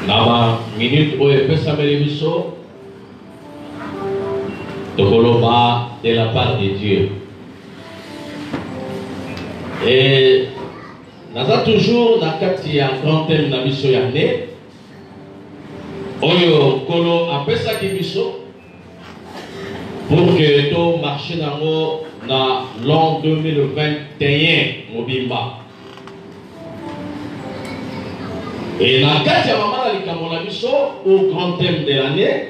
Nama minute où est pesa melibiso tokoloba de la part de Dieu. Et naza toujours na kati ya grand thème na biso ya ne oyo kolo apesa ki biso pour que to marcher nango na l'an 2021 mobimba. Et la carte ya maman likambo na biso au grand thème de l'année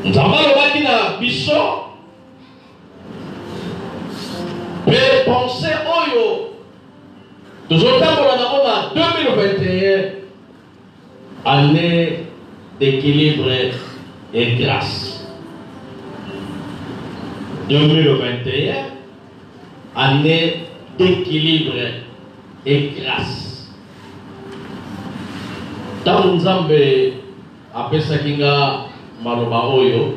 nous avons le na biso peut penser oyo toujours dans 2021 année d'équilibre et grâce. 2021 année d'équilibre et grâce. Tant Nzambe apesa kinga maloba oyo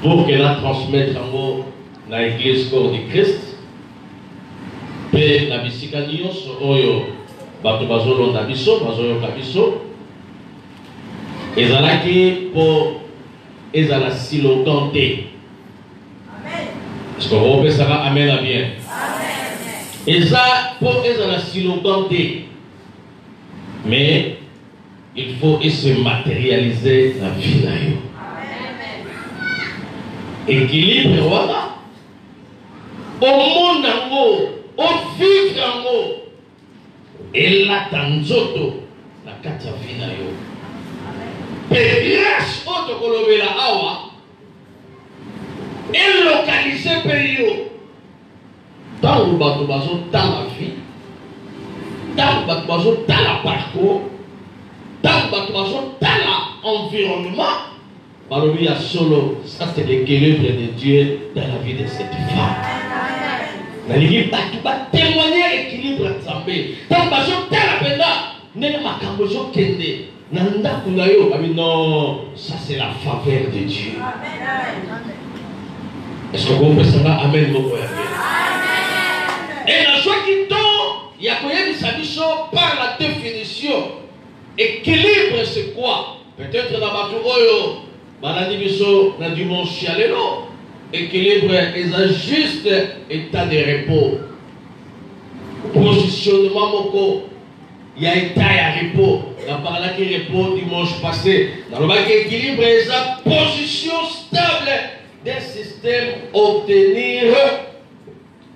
pour que la transmettre en na église corps du Christ pe na bisika nyonso oyo bato bazolonda biso bazoyoka biso ezalaki po ezala si longtemps te. Est-ce que vous pouvez savoir amen à bien? Eza po ezala si longtemps te. Mais il faut se matérialiser la vie là. Équilibre voilà. Au monde nango, au vivre nango. Et la tanzoto la kata vie na yo. Grâce au tokolobela awa. Et localiser pays. Dans le bateau dans la vie. Dans le bateau dans la parcours. Dans le bateau dans l'environnement. Il y a solo, ça c'est l'équilibre de Dieu dans la vie de cette femme. Tu vas témoigner l'équilibre de Zambé. Dans le bateau dans la penda. Nene makambozo kende. Nanda kunayo. Non, ça c'est la faveur de Dieu. Est-ce que vous pouvez savoir amen mon frère? Et dans ce qui tombe, il y a par la définition. Équilibre c'est quoi? Peut-être dans ma tour, dans dimanche, équilibre est juste état de repos. Positionnement moko, il y a état de repos. On a parlé de repos dimanche passé. Dans le équilibre est la position stable d'un système obtenir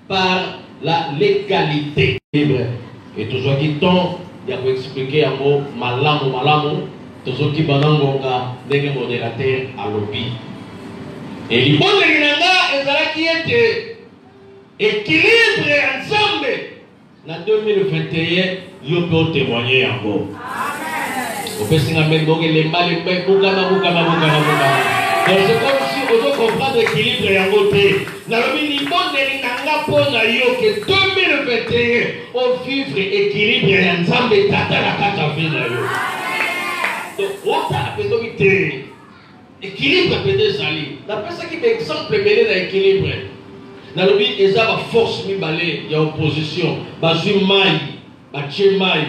par la légalité. Et toujours qui tombe, il y a pour expliquer un mot malamu malamu, toujours qui banangonga des modérateurs à lobby. Et l'ibon de l'Inanga est là qui était équilibre ensemble. En 2021, il peut témoigner encore. Au fait, c'est un peu les mal et c'est comme si on doit comprendre l'équilibre et en côté. Dans le minimum de l'Inanga pour que 2021, on vivre équilibre et ensemble et tata la carte vie. Donc, on a besoin équilibre peut-être sali. La personne qui est exemple mêlé dans l'équilibre. Dans le but, il y a une force mi balé, il y a opposition. Bazu maï, baché maï,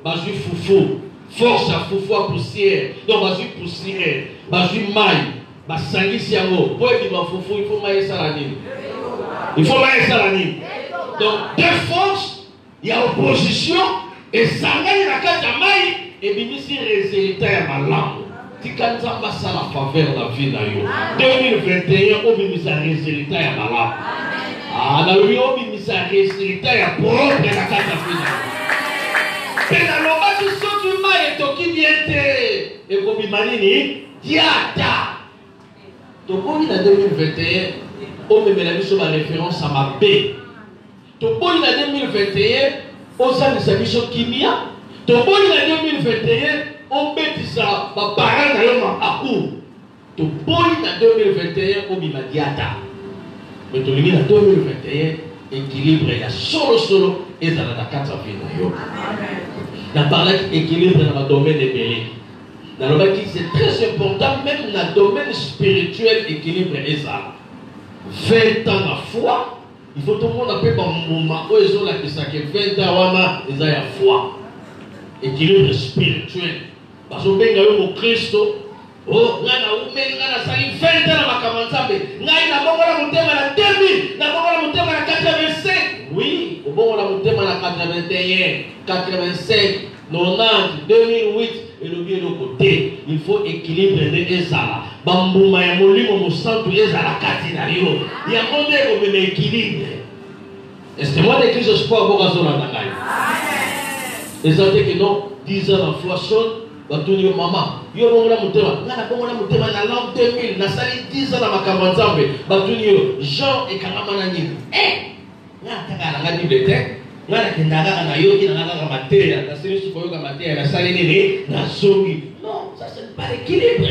bazu foufou. Force à foufou à poussière. Donc bazu poussière, bazu maï, basangi siamo. Pour être foufou, il faut maï salani. Il faut maï salani. Donc deux forces, il y a opposition et sangani la carte à maï et bimisi résultat à ma langue. Si quand ça va ça la faveur de la vie d'ailleurs 2021 on bimisi résultat à ma langue. Ah dans le on bimisi résultat à propre la carte à vie. Et dans le bas du saut du maï et toki bienté et comme imanini diata. Donc on est en 2021 on me met la mission en référence à ma paix. Donc on est en 2021 on s'en est mission kimia. Donc on est en 2021 on met ça ma parent dans le macaou. Donc on est en 2021 on me diata. Mais tout le monde en 2021 équilibre il y a solo et ça la carte à vie. Dans parler d'équilibre dans le domaine des belés. Dans le domaine qui c'est très important, même dans le domaine spirituel, équilibre est ça. 20 ans la foi, il faut tout le monde appeler par moment où ils ont la question que 20 ans, ils ont la foi. équilibre spirituel. Parce que au Christ, oh, ngana umeli ngana sali 20 ans na makamanzambe. Ngai na bongo la mutema na 2000, na bongo la mutema na 85. Oui, au bongo la mutema na 81, 85, 90, 2008 et le bien de côté. Il faut équilibrer les ezala. Bambuma ya molimo musantu ezala kati na yo. Ya monde ko me équilibre. Est-ce que moi de Christ espoir boka zona ngai? Ezate que non 10 ans la foi sonne. Batuni yo mama yo bongo la mutema ngana bongo la mutema na l'an 2000 na sali 10 ans na makambo nzambe batuni yo Jean ekangama na nini ngana taka na Bible te ngana kendaka na yo kina ngana mateya na sili suko yo mateya na sali nini na songi non ça c'est pas équilibre.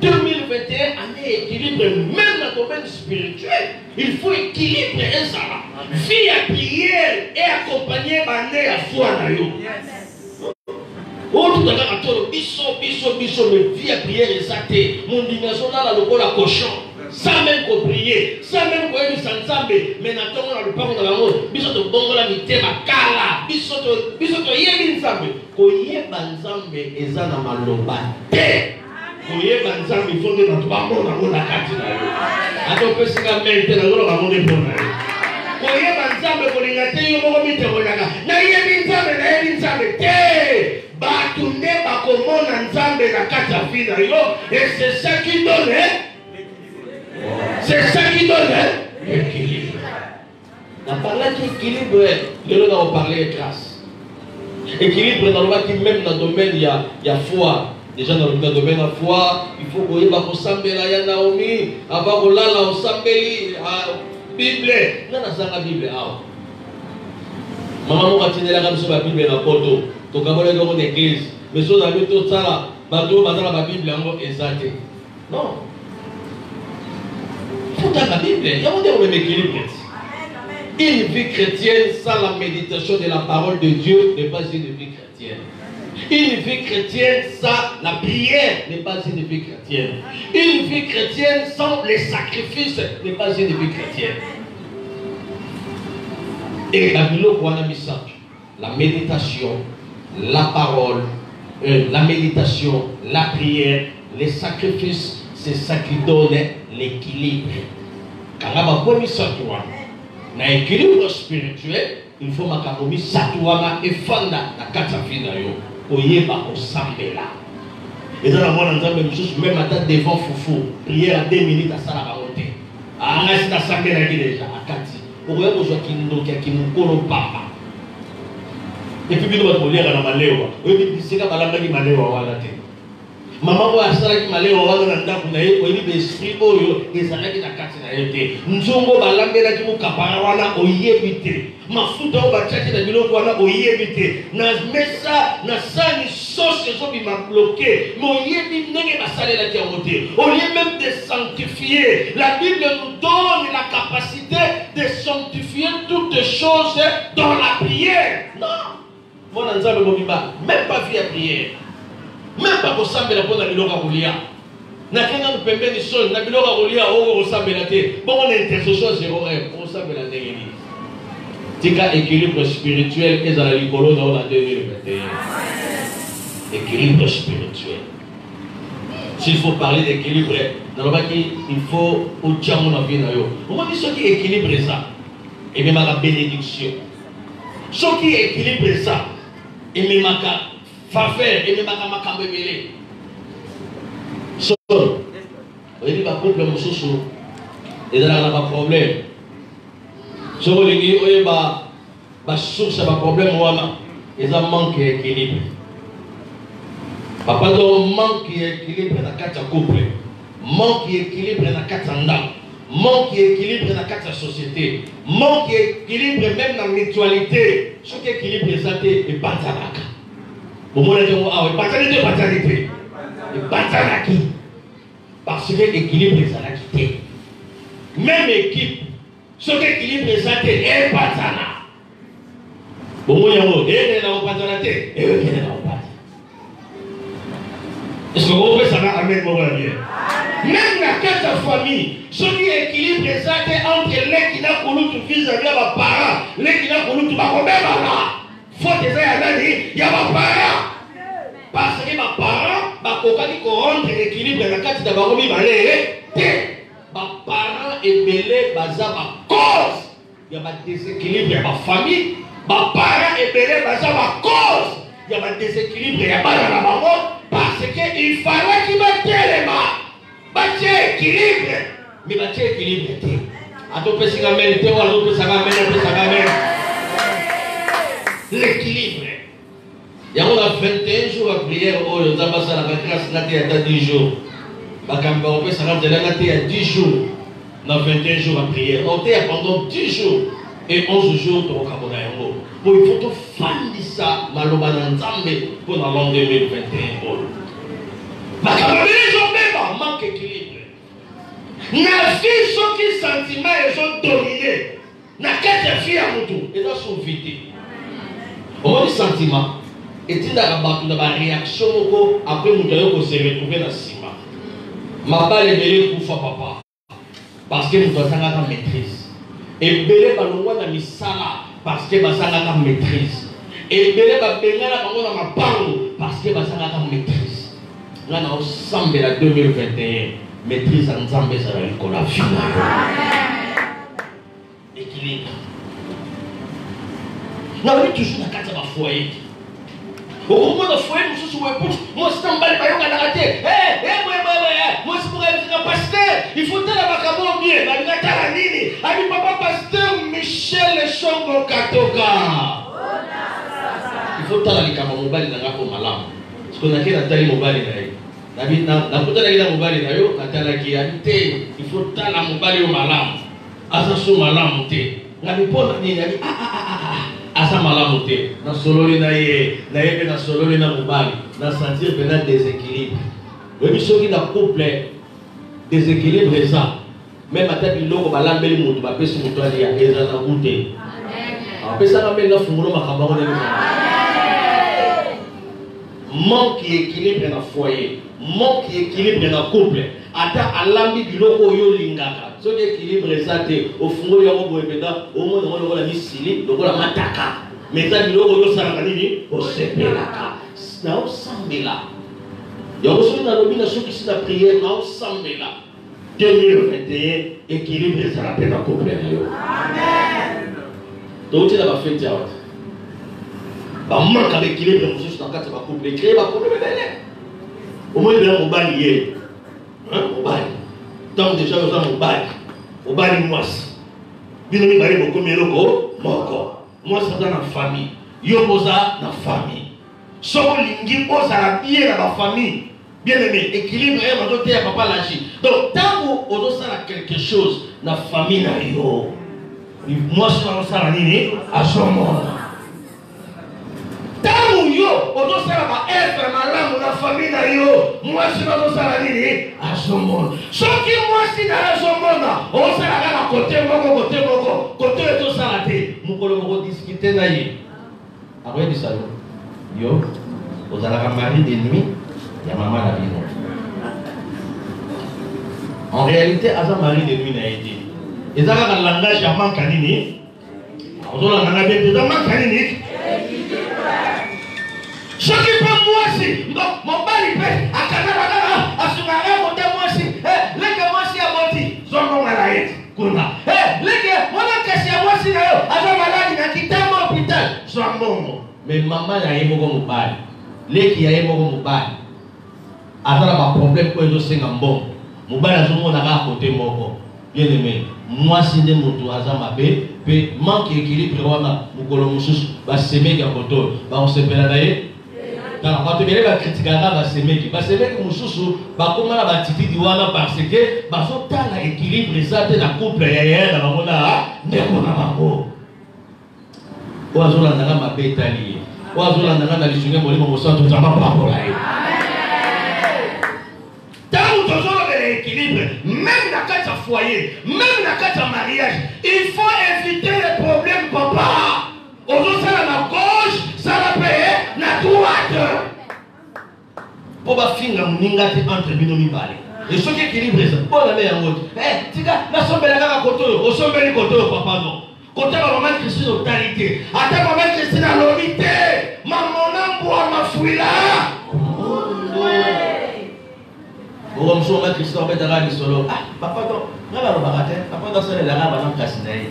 2021 année équilibre même dans le domaine spirituel. Il faut équilibrer ça. Vie à prière et accompagner l'année à foi na yo. Oh, tout à l'heure, biso, mais vie à prière exaltée. Mon dimension là, la cochon. Sans même qu'on prier, sans même qu'on ait sans zambe. Mais n'attendons le parent de l'amour. Biso de bongo la mité makala. Biso de yéli nzambe. Koye banzambe ezana maloba. Koye banzambe il faut que nous tubamo na mona katina yo. Ato pesi ka mente na ngolo ka monde pona yo. Koye banzambe kolinga te yo moko mite kolanga. Na yebi nzambe te. Batunde bakomona nzambe na kati ya vie na yo et c'est ça qui donne l'équilibre. On parle d'équilibre, le on parlait de grâce. Équilibre dans le bas qui même dans le domaine il y a foi. Déjà dans le domaine de la foi, il faut qu'on y va ensemble là ya Naomi, avant qu'on là ensemble Bible. Non la Bible ah. Maman m'a tenu la gamme sur la Bible la photo. Donc, quand on est dans l'église, mais si on a vu tout ça là, la Bible est exacte. Non. Il faut dans la Bible, il y a un même équilibre. Une vie chrétienne sans la méditation de la parole de Dieu n'est pas une vie chrétienne. Une vie chrétienne sans la prière n'est pas une vie chrétienne. Une vie chrétienne sans les sacrifices n'est pas une vie chrétienne. Et la Bible, la méditation, la parole, la méditation, la prière, les sacrifices, c'est ça qui donne l'équilibre. Quand on a commis ça, dans l'équilibre spirituel, il faut que ça et fanda la katafina yo. Oyeba ensemble là. Et dans la moindre ensemble, même à devant foufou, prière à 2 minutes à ça la monter. Ah, on a cette assemblée là déjà à Kati. Pour eux, qui nous papa. Et puis, nous allons lire dans la maléo. Oui, c'est comme la maléo à la tête. Maman va asala qui malé on va dans ndako na ye ko ni esprit oyo ezala ki na kati na yote nzongo balambela ki mukapara wana oyebite mafuta o bachaki na biloko wana oyebite na mesa na sani sauce zo bi ma bloqué mo yebi ndenge basalela ki amote au lieu même de sanctifier la Bible nous donne la capacité de sanctifier toutes choses dans la prière. Non mon nzambe mobimba même pas via prière. Même pas pour s'embêter pour la biloga roulia. N'a qu'un an de pembe ni sol, na biloga roulia au s'embêter. Bon on intercession zéro pour s'embêter la église. Tika équilibre spirituel et dans la licolo dans la 2021. Équilibre spirituel. S'il faut parler d'équilibre, dans le bas il faut au diamant dans vie na yo. On dit ce qui équilibre ça. Et même la bénédiction. Ce qui équilibre ça. Et même la faveur et même à ma camébélé. So, vous avez dit, ma couple, mon sousou, et là, on a un problème. So, vous avez dit, oui, ma source, ma problème, et ça manque d'équilibre. Papa, donc, manque d'équilibre dans la carte couple, manque d'équilibre dans la carte andam, manque d'équilibre dans la carte société, manque d'équilibre même dans la mutualité. Ce qui est équilibre, c'est et pas de au moins, il parce que l'équilibre est à la quitter. Même équipe, ce qui équilibre est à la pas au moins, il y a un est-ce que vous pouvez savoir amen mon bien? Même la carte de famille, ce qui équilibre est entre les qui n'ont pas vis-à-vis de leurs parents, les qui n'ont pas faut que ça Il y a ma parent. Parce que ma parent, ma coca qui rendre l'équilibre dans la carte d'abord, ma parent est mêlé, baza ma cause. Il y a ma déséquilibre, il y a ma famille. Ma parent est mêlé, baza ma cause. Il y a ma déséquilibre, il y a ma maman. Parce qu'il fallait qu'il mette les mains. Bâtir équilibre. Mais bâtir équilibre était. A ton petit gamin, était ou à l'autre petit gamin, l'équilibre. Il y a 21 jours à prière. Oh, les ambassades à la grâce, là, il y a 10 jours. Bakambaropé, ça rentre là, il y a 10 jours. Dans 21 jours à prière. On était pendant 10 jours. Et 11 jours, tu vas au bon, il faut que tu fasses ça, pour l'an 2021. Bakambaropé, les gens même manquent d'équilibre. Na vie ceux qui sentiments ils ont dominé. Na quatre filles à moto, ils sont vides. Au moins sentiment. Et tu n'as pas de réaction après nous devons se retrouver dans le ciment. Ma balle est belée pour faire papa. Parce que nous devons avoir maîtrise. Et belée par le roi dans le sala parce que nous devons avoir maîtrise. Et belée par le roi dans ma parole parce que nous devons avoir maîtrise. Là, nous sommes en 2021. Maîtrise en Zambé, ça va être la vie. Équilibre. Nous avons toujours la carte de foyer. Au moment de foyer, nous sommes sur moi, c'est un bal, moi, c'est pour être un pasteur. Il faut tellement macabon bien. Ami papa pasteur Michel Chongo Katoka. Il faut tellement les camarades mobile dans la peau malade. Parce qu'on a qu'à la taille mobile il faut que la mobile au malam. Asaso malam te. Na bipola ni ali asa malam te. Na sololi na ye, na ye na sololi na mobile, na sentir pendant déséquilibre. Oui, ceux qui na couple déséquilibre ça. Même à tête biloko balambeli mutu ba pesi mutu ali ya eza na gute. Amen. Pesa na mena fumulo makabako na manque d'équilibre dans le foyer, manque d'équilibre dans le couple. Ata alambi biloko yo lingaka. So équilibre ça te au fond ya mo boyebeda au moins on la misili, donc la mataka. Mais ça biloko yo sala nini au sepelaka. Na o sambela. Ya o so na lobi na so ki sina prière na o sambela. 2021 équilibre ça la peine dans couple yo. Amen. Donc tu l'as fait déjà. Bah manque avec équilibre nous sommes dans quatre couple créer ba couple belle au moins bien mon bal hier hein mon bal tant déjà nous avons mon bal moi bien mi bali beaucoup mieux loko moko moi ça dans la famille yo posa dans famille so lingi posa la bien dans la famille bien aimé équilibre et ma doté papa lâchi donc tant on doit faire quelque chose dans la famille na yo moi ça la nini à son moment. Tamu yo, oto sala ba efe malamu na famille na yo. Moi si oto sala nini asomona. Soki moi si na asomona, o sala ka côté moko, côté oto sala te. Mukolo moko discuter na ye. Après du salon. Yo, ozala ka mari d'ennemi, ya maman na bino. En réalité, asa mari d'ennemi na été. Ezaka ka langage ya manka nini? Ozola na ngabe te manka nini? Ce qui peut moi aussi, donc mon bali peut, à Canada, à Soumara, mon moi aussi, les que moi aussi à Moti, Zongo Malaït, Kuna, les que moi aussi à moi aussi, à Zongo Malaït, à quitter mon hôpital, Zongo. Mais maman a eu mon bali, les qui a eu mon bali, à un problème pour les autres, mon bali a Zongo Nara à côté mon bien aimé. Moi, si des motos à Zambé, puis manque d'équilibre, mon colomoussous, va s'aimer à côté, on se fait la daille. Quand tu viens critiquer les mecs, parce que les mususu, comment la batiti diwana parce que baso tala équilibre ça te na couple ya na mona ndeko na bango. Oazola ndanga mabetali. Oazola ndanga na lisunge molimo mosantu tamba pakola. Tant que tu as l'équilibre, même dans le foyer, même dans le mariage, il faut éviter les problèmes, papa. Aujourd'hui, c'est la gauche, ça la paye, la droite. Pour ma fille, la mouninga te entre binomi bale. Et ce qui équilibre ça, pour la meilleure mode. Eh, tika, la sombe la gaga koto, au sombe les koto, papa non. Côté ma maman Christine totalité. Attends maman Christine à l'orité. Maman Christophe Betara Misolo. Ah, papa, non, non, non, papa, dans ce là-bas, dans le Cassinaï.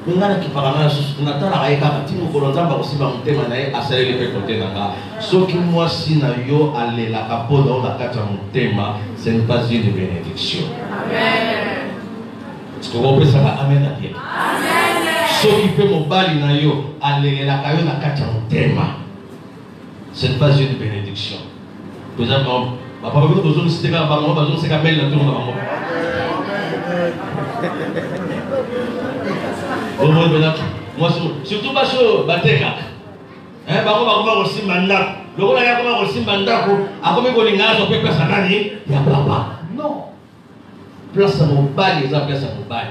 Nous avons qui parlent de nous avons la raïka, nous avons aussi monté manaï à celle les côtés nanga. Ce qui moi si na yo aller la capo dans la carte mon thème, ce n'est pas une bénédiction. Amen. Est-ce que vous pouvez savoir amen à Dieu? Amen. Ce qui peut mon bali na yo aller la caillou la carte mon thème, ce n'est pas une bénédiction. Vous avez papa vous besoin de citer quand vous besoin de se camer la tour dans moi surtout pas sur Bateka. Hein, bah aussi mandat. Le rôle a comment aussi mandat pour à combien qu'on linga sur peuple sanani. Ya papa. Non. Place à mon bal, les place à mon bal.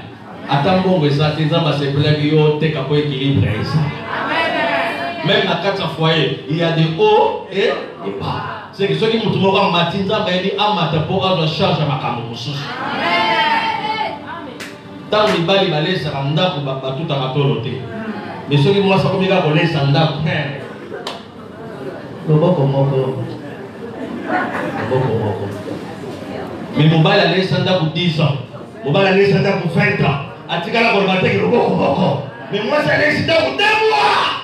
Attends bon ça, tes amba se plaît yo te capo équilibre ça. Amen. Même dans quatre foyers, il y a des hauts et des bas. C'est que ceux qui m'ont en matin, ça va dire amata pour avoir charge à ma camouflage. Amen. Tant que les balles valaient ça randa pour tout à matoloté. Mais ceux qui m'ont ça comme il a volé ça randa. Mais mon bal allait ça pour 10 ans. Mon bal allait ça pour 20 ans. À Tigala pour battre le boko. Mais moi ça allait ça pour 2 mois.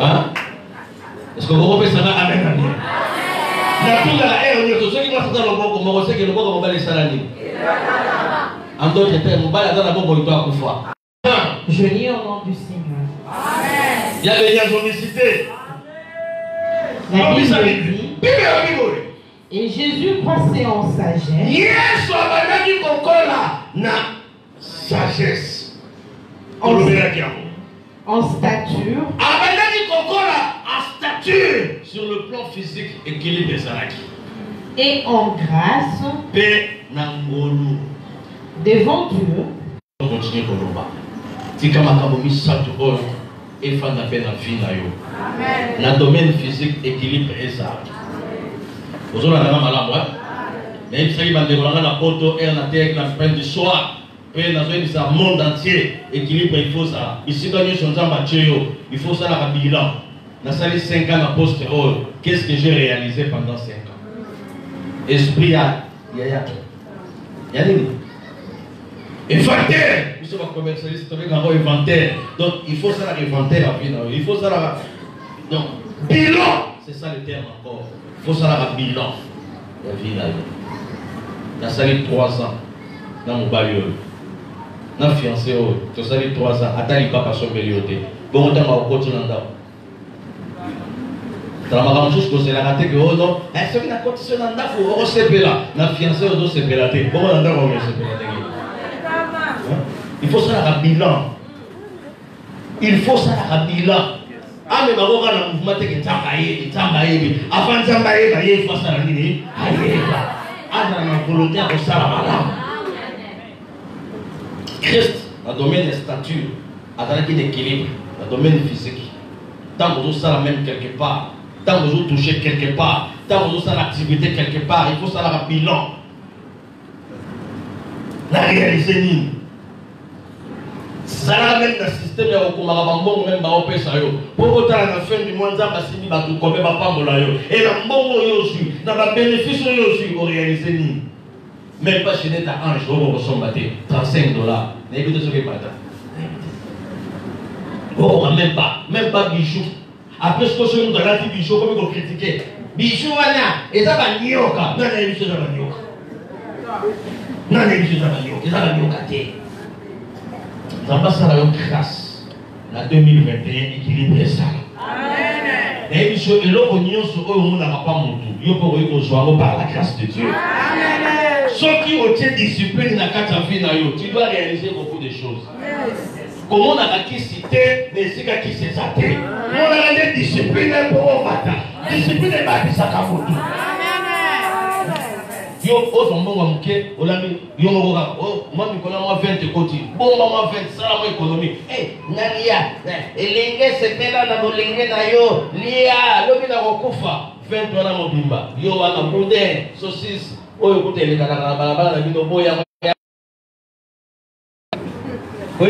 Hein? Est-ce que vous reprenez ça à amen? Je lis au nom du Seigneur. Il y a des diazonicité. La Bible dit, et Jésus passait en sagesse. Yes, sagesse. En stature. Sur le plan physique, équilibre et en grâce devant Dieu. On continue pour nous. Dans le domaine physique, équilibre et ça. Vous avez un malade, mais il s'agit de la photo et la terre, la fin du soir. Dans le monde entier, équilibre, il faut ça. Ici, il faut ça la bilan. Dans les 5 ans d'apôtre, qu'est-ce que j'ai réalisé pendant 5 ans? Esprit à Yaya. Inventaire. Nous sommes commercialistes, nous avons inventaire. Donc il faut ça l'inventaire à vie. Il faut ça la. Donc, bilan. C'est ça le terme encore. Il faut ça la bilan. La vie là. Dans les 3 ans, dans mon barrière. Dans le fiancé, tu as 3 ans. Attends, il va pas sauver le côté. Bon, on va continuer là. Travaillons juste pour se la rater que oh non, est-ce que la condition n'a pas pour CP là, la fiancée au dos CP là, comment on a d'avoir CP là? Il faut ça la bilan. Il faut ça la bilan. Ah mais on va dans mouvement que tambaye, avant tambaye, il faut ça la nini, ah dans la volonté pour ça la malade. Christ, dans le domaine de stature, à dans l'équilibre, dans le domaine physique, tant que tout ça la même quelque part. Tant que vous touchez quelque part, tant que vous avez l'activité quelque part, il faut savoir un bilan. La réaliser. Ça la même dans le système, il y a un même dans le pays. Pour autant, à la fin du mois, il y a un peu de temps. Et dans le bon aussi, dans le bénéfice aussi, vous réalisez. Même pas chez ta ange, vous ressemblez à $35. N'écoutez ce que je dis. Même pas bijoux. Après ce que je vous ai dit, bijoux, comme vous critiquez. Bijoux, et ça va nyoka. Non, non, bijoux, ça va nyoka. Non, non, bijoux, ça va nyoka. Ça va nyoka. Ça va ça la grâce. La 2021, équilibre ça. Amen. Et bijoux, et là, on y est sur eux, on n'a pas mon tour. Il faut que vous soyez par la grâce de Dieu. Amen. Ceux qui ont été disciplinés dans la carte en vie, tu dois réaliser beaucoup de choses. Comment on a acquis cité, mais c'est qui s'est saté. On a des disciplines pour battre. Discipline est bâtie ça qu'a foutu. Yo, oh, son bon amouké, on l'a mis, yo, moi, je connais moi 20 côtés. Bon, moi 20, ça, moi, économie. Eh, Naria, l'ingé, c'était là, dans l'ingé, nayo, lia, l'homme, il a recouvert. 20 ans, mon bimba. Yo, on a boudin, saucisse. Oh, écoutez, les gars, la vie de boya. Mais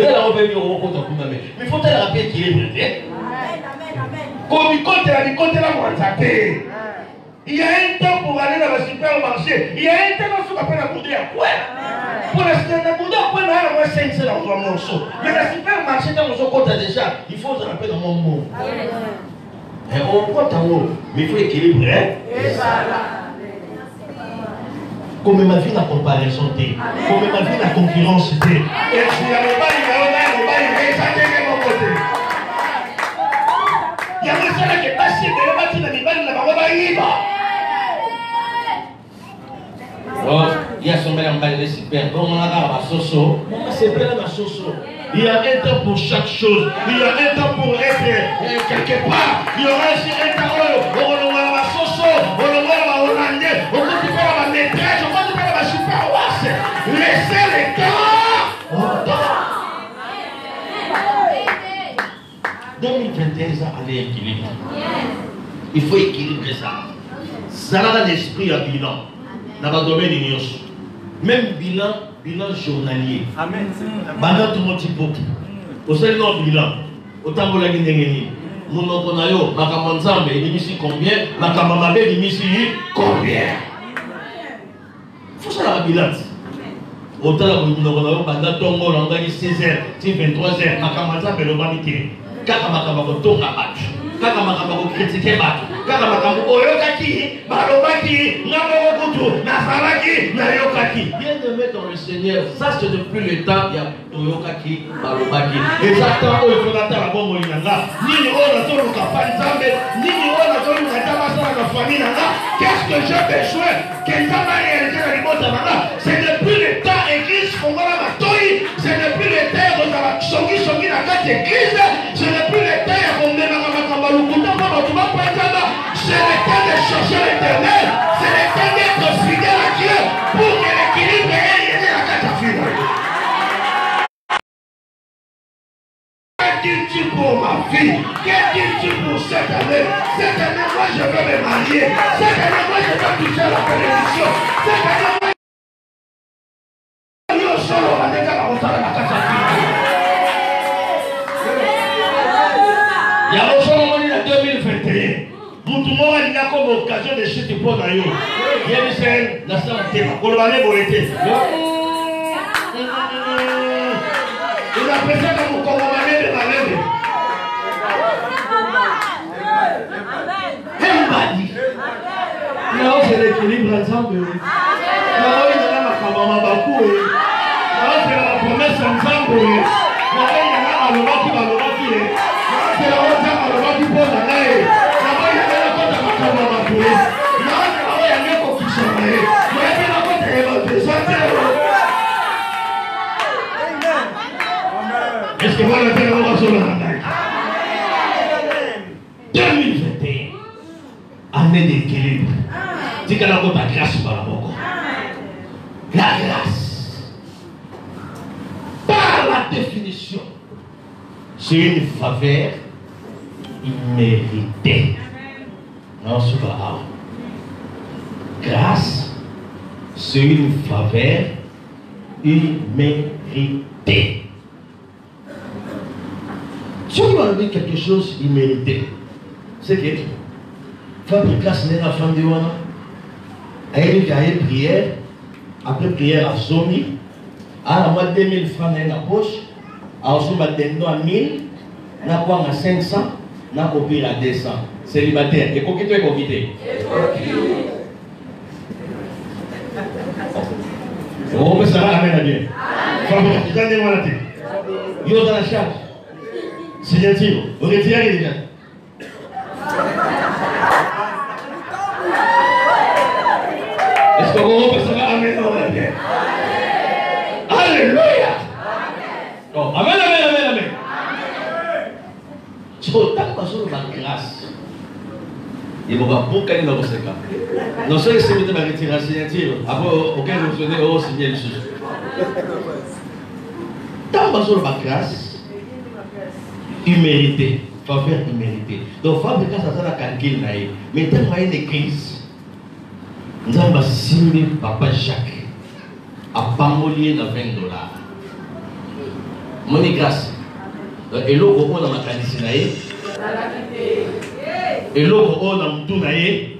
il faut te rappeler qu'il est vrai. Comme il compte la moitié. Il y a un temps pour aller dans le supermarché. Il y a un temps pour faire la bouteille à quoi? Pour la bouteille à quoi? Il y a 500 dans un morceau. Mais le supermarché, dans mon compte déjà, il faut se rappeler dans mon mot. On compte en haut, mais il faut équilibrer. Comme ma vie la comparaison, comme ma vie la concurrence. Et si il n'y avait pas il mon côté. Il y a des gens qui passent de la bâtisse dans les balles de la Barobaïba. Il y a son bel emballé super. Bon, on a la soso. C'est belle la soso. Il y a un temps pour chaque chose. Il y a un temps pour être quelque part. Il y aura aussi un temps où on aura la soso, on aura la hollandais, on va faire la maîtresse, on va faire la superwasse. Laissez les temps au temps. 2021, ça allait équilibrer. Il faut équilibrer ça. Ça a l'esprit à bilan. Dans le domaine de même bilan journalier. Amen. Pendant tout le monde beaucoup. Au sein de notre bilan, autant que la Guinée, mon oncle Nayo, ma camanzambe, il ici combien, ma camamabe, il ici combien. Il faut ça la bilan. Autant que mon oncle Nayo, pendant tout le monde, on a 16h, 23h, ma camanzambe, le bamité. Kaka makamako tonga batu. Kaka makamako critiquer batu. Kaka makamako oyokaki, balobaki, namokutu, nasalaki, nayokaki. Bien aimé dans le Seigneur, ça c'est depuis le temps, il y a oyokaki, balobaki. Et ça tant il faut attendre la bombe inanga. Nini ona tolo kapanzambe, nini ona tolo katabasa na famille nanga. Qu'est-ce que j'ai besoin? Qu'est-ce que m'a réalisé dans les mots nanga? C'est depuis le temps église Fongola Matoi, c'est depuis le temps où on a songi la carte église. Ce n'est plus le temps c'est le temps de chercher l'éternel. C'est le temps d'être fidèle à Dieu pour que l'équilibre ait la carte à finir. Que dis-tu pour ma fille? Que dis-tu pour cette année? Cette année, moi je veux me marier. Cette année, moi je veux toucher la bénédiction. Cette année, moi je veux solo la carte à finir. Il y a un jour, on est en 2021. Tout le monde a comme occasion de chuter pour Nayo. Il y a des scènes, la santé, pour le balai, pour l'été. Il a apprécié comme on commandait de la lèvre. Everybody. Là, c'est l'équilibre ensemble. Là, il y a la maman Bakou. Là, c'est la promesse ensemble. Là, il y a la lobaki, la lobaki. C'est la haute à lobaki pour la lèvre. Est-ce que voilà la 2021, année d'équilibre. C'est qu'elle a la grâce par la boca. La grâce, par la définition, c'est une faveur imméritée. Non, c'est pas grave. Grâce, c'est une faveur imméritée. Si on va enlever quelque chose immérité, c'est que Fabrice Grâce n'est la femme de Wana. Elle a eu prière, après prière à Zomi, à la mois 2000 francs dans la poche, à Osuma Dendo à 1000, à 500, à Kopir à 200. Célibataire, et coquito et coquité. On peut savoir la main à Dieu. Il y a dans la charge. Signatire, on est tiré déjà. Est-ce qu'on peut savoir la main dans la Bible? Alléluia. Amen, amen, amen, amen. Tu peux pas passer la grâce. Il va beaucoup gagner dans ce cas. Non seulement c'est de retirer la signature, après auquel vous venez au signer le sujet. Tant que sur la grâce, immérité, faveur imméritée. Donc, Fabrice ça a calculé, mais tant qu'il y a une église, nous avons signé Papa Jacques à Pamolier dans $20. Mon grâce. Et l'eau, on a ma qualité. Et l'autre, on a tout naïe.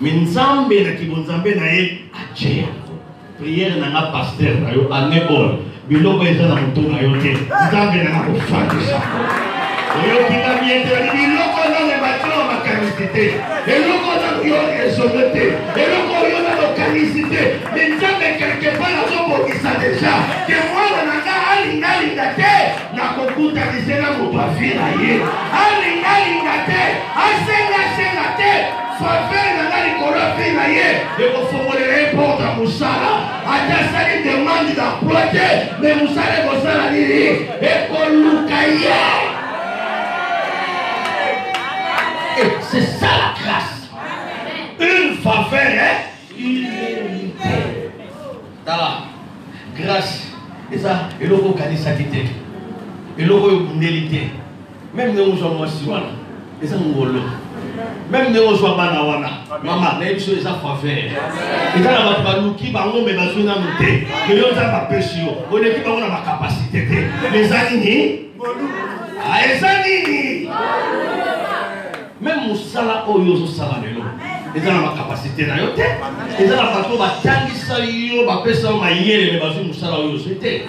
Mais Nzambe na kibonzambe naïe. Adjé. Prière n'a pas pasteur naïe. Anébol. Biloko eza na mutu naïe. Nzambe n'a pas fait ça. Et qui va bien dire, biloko na le bâtiment ma canicité. Et l'autre on a eu raisonneté. Et l'autre on a la canicité. Mais Nzambe quelque part la zone qui ça déjà. Que moi on a alinga te. Na kokuta lisena mutu afina ye. Alinga te. Asenga te. Faveur na likolo afina ye. Et pour formuler porte à Moussala. Atasali demande d'emploi te. Mais Moussala Moussala nini. Et pour Lukaye. C'est ça la grâce. Une faveur, illimitée. Grâce. Et ça, et le mot canisatité. Et le mot bundélité. Même nous sommes moi si voilà. Et ça nous volons. Même nous sommes banawana. Maman, les choses ça faveur. Et ça la battu qui va nous mettre dans nos têtes. Mais nous ça va pêcher. On est qui va avoir ma capacité. Les anini. Ah, les anini. Même Moussala Oyo Sala Lelo. Ils ont la capacité na yote. Ils ont la façon de tangisa yo, ba pesa ma yele me bazu Moussala Oyo Sete.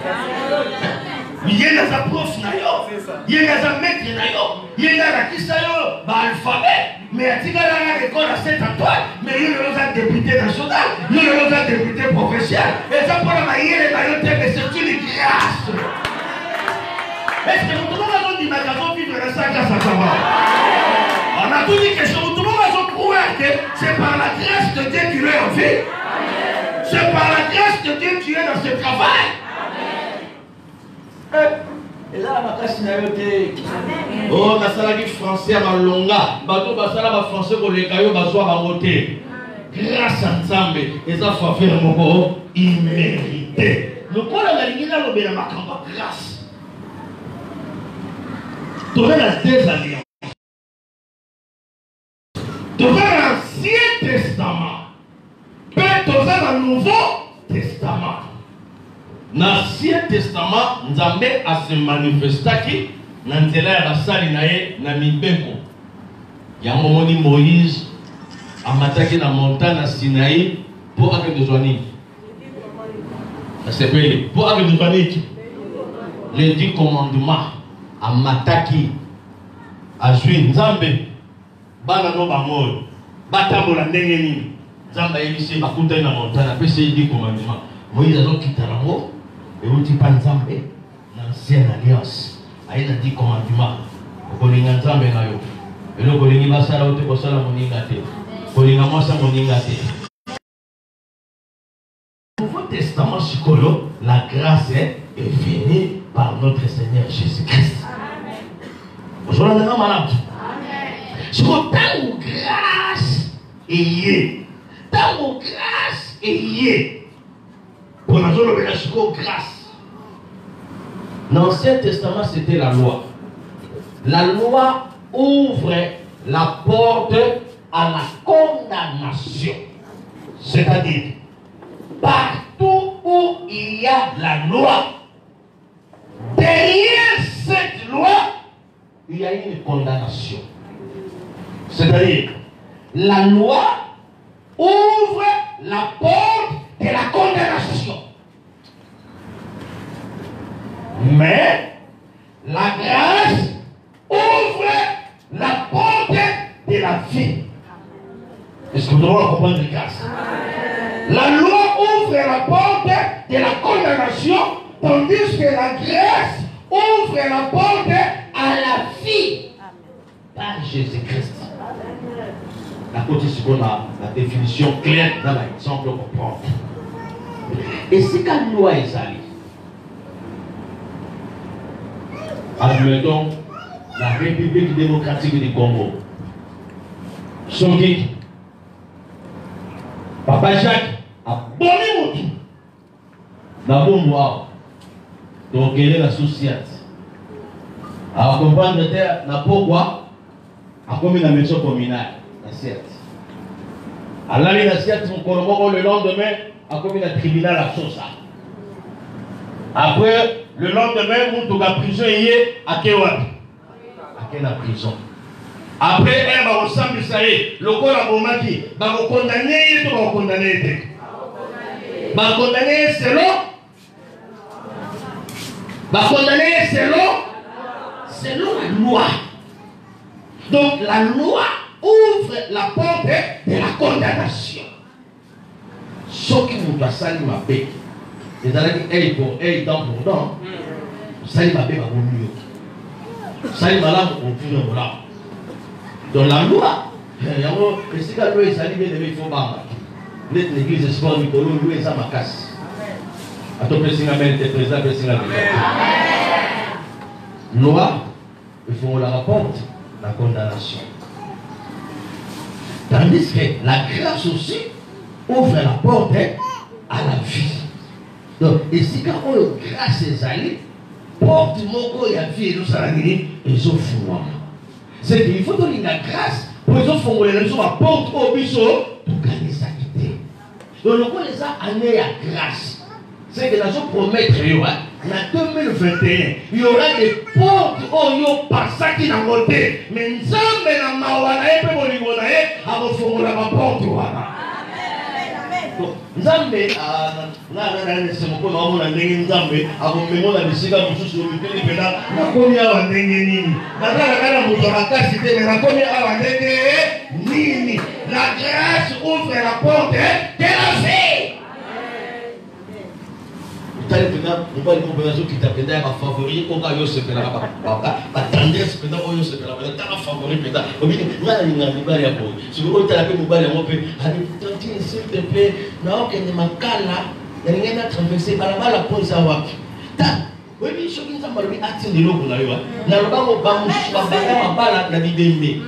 Yena za prof na yo. Yena za maître na yo. Yena la kisa yo ba alphabet. Mais atika la école à 7 étoiles, mais il est un député national, il est un député professionnel. Et ça pour la yele na yote mais c'est une grâce. Est-ce que nous devons dire que vivre dans sa grâce à savoir? On a tout dit que tout le monde a prouvé que c'est par la grâce de Dieu qu'il est en vie. C'est par la grâce de Dieu qu'il est dans ce travail. Et là, ma casse n'a pas été. Oh, ma salade français à ma longa. Bateau, ma salade français pour les cailloux, ma soie à voter. Grâce à Nzambe, et ça faut faire mon mot immérité. Le quoi la ligne là, le ma grâce. Tu aurais la désalliance. Dans l'Ancien Testament, peut dans le Nouveau Testament. Dans l'Ancien Testament, Nzambe a se manifesté dans la salle na Mibeko. Il y a un moment où Moïse a attaqué la montagne à Sinaï pour avoir des joignées. Pour avoir des joignées. Les 10 commandements à m'attaquer à jouer Nzambe. Bana no bamol batambola ndenge nini Nzambe yebisi bakuta na montagne apesa dit commandement Moïse azokita nango euti pa Nzambe na ancienne alliance aye na 10 commandement okolinga Nzambe na yo eloko kolingi basala ote kosala moninga te kolinga mwasa moninga te. Nouveau Testament sikolo la grâce est venue par notre Seigneur Jésus-Christ. Aujourd'hui on a malade. C'est tant grâce et tant grâce et pour la zone de grâce. Dans l'Ancien Testament, c'était la loi. La loi ouvre la porte à la condamnation. C'est-à-dire, partout où il y a la loi, derrière cette loi, il y a une condamnation. C'est-à-dire, la loi ouvre la porte de la condamnation. Mais la grâce ouvre la porte de la vie. Est-ce que vous devez comprendre la grâce? La loi ouvre la porte de la condamnation, tandis que la grâce ouvre la porte à la vie par Jésus-Christ. La côté seconde, la définition claire dans l'exemple qu'on prend. Et c'est quand loi est allée. Admettons la République démocratique du Congo. Songi, Papa Jacques a bonné mon tout. Dans mon noir, donc elle est la société. Alors comprendre na pourquoi a commis la maison communale, l'assiette. Alors l'assiette, son colombo le lendemain a commis la tribunal à Sosa. Après, le lendemain, on a prison hier à Kewat. À quelle prison? Après, elle va ressemble ça y est. Le corps a bomaki. Va condamner, il va condamner. Va condamner selon. Va condamner selon la loi. Donc la loi ouvre la porte de la condamnation. Ce qui vous doit salir ma paix. Les allez dire, pour dent pour dent. Salir ma paix va vous mieux. Salir ma lame au plus de là. Dans la loi, il y a un peu de loi, il faut pas. L'église de sport, il faut louer ça ma casse. À ton président, loi, il faut la rapporte la condamnation. Tandis que la grâce aussi ouvre la porte à la vie. Donc, ici, quand on a grâce et zali, porte mon et la vie et nous salariés, ils ont fou. C'est qu'il faut donner la grâce pour les autres les porte au biseau pour gagner sa quitté. Donc, nous connaissons année à grâce. C'est que nous promettre, en 2021, il y aura des portes où il y a pas ça qui n'a monté. Mais nous sommes dans ma ouana et puis mon niveau d'ailleurs, à vous faire la porte ouana. Nzambe na c'est mon comment on a ndenge nzambe avant même on a bisika mususu mikeli pena na komi awa ndenge nini na kana muto akasi te na komi awa ndenge nini. La grâce ouvre la porte de la vie. Tali pena mobali mo bezo kitapenda ya favori ko ka yo sepela ba tendresse pena o yo sepela ba ta favori pena obini ngala ninga mobali ya bo si o tala pe mobali ya mo pe ali tantine s'il te plaît na okende makala ya ngena traverser balabala po za wapi ta webi shoki nzamba lobi atinde loko na yo na lobango ba mushi ba mabala na bibembe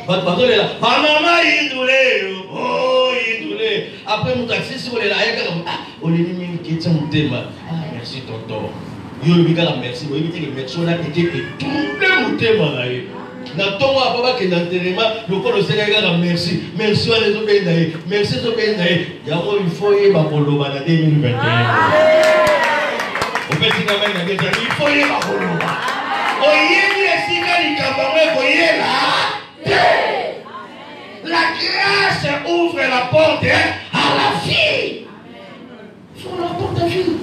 ba bazolela ba mama indule oh indule après mon taxi si voler la yaka on est mis qui est mon thème. Merci tonton. Yo le biga merci. Moi il dit que merci on a été tout le thème là. Na tonga papa que dans terrain le corps le Sénégal merci. Merci à les autres pays. Merci aux pays. Ya moi il faut y ba koloba na 2021. On peut dire même il faut y ba koloba. Oyeni esika likabamwe koyela. La grâce ouvre la porte à la vie. Sur la porte à vie.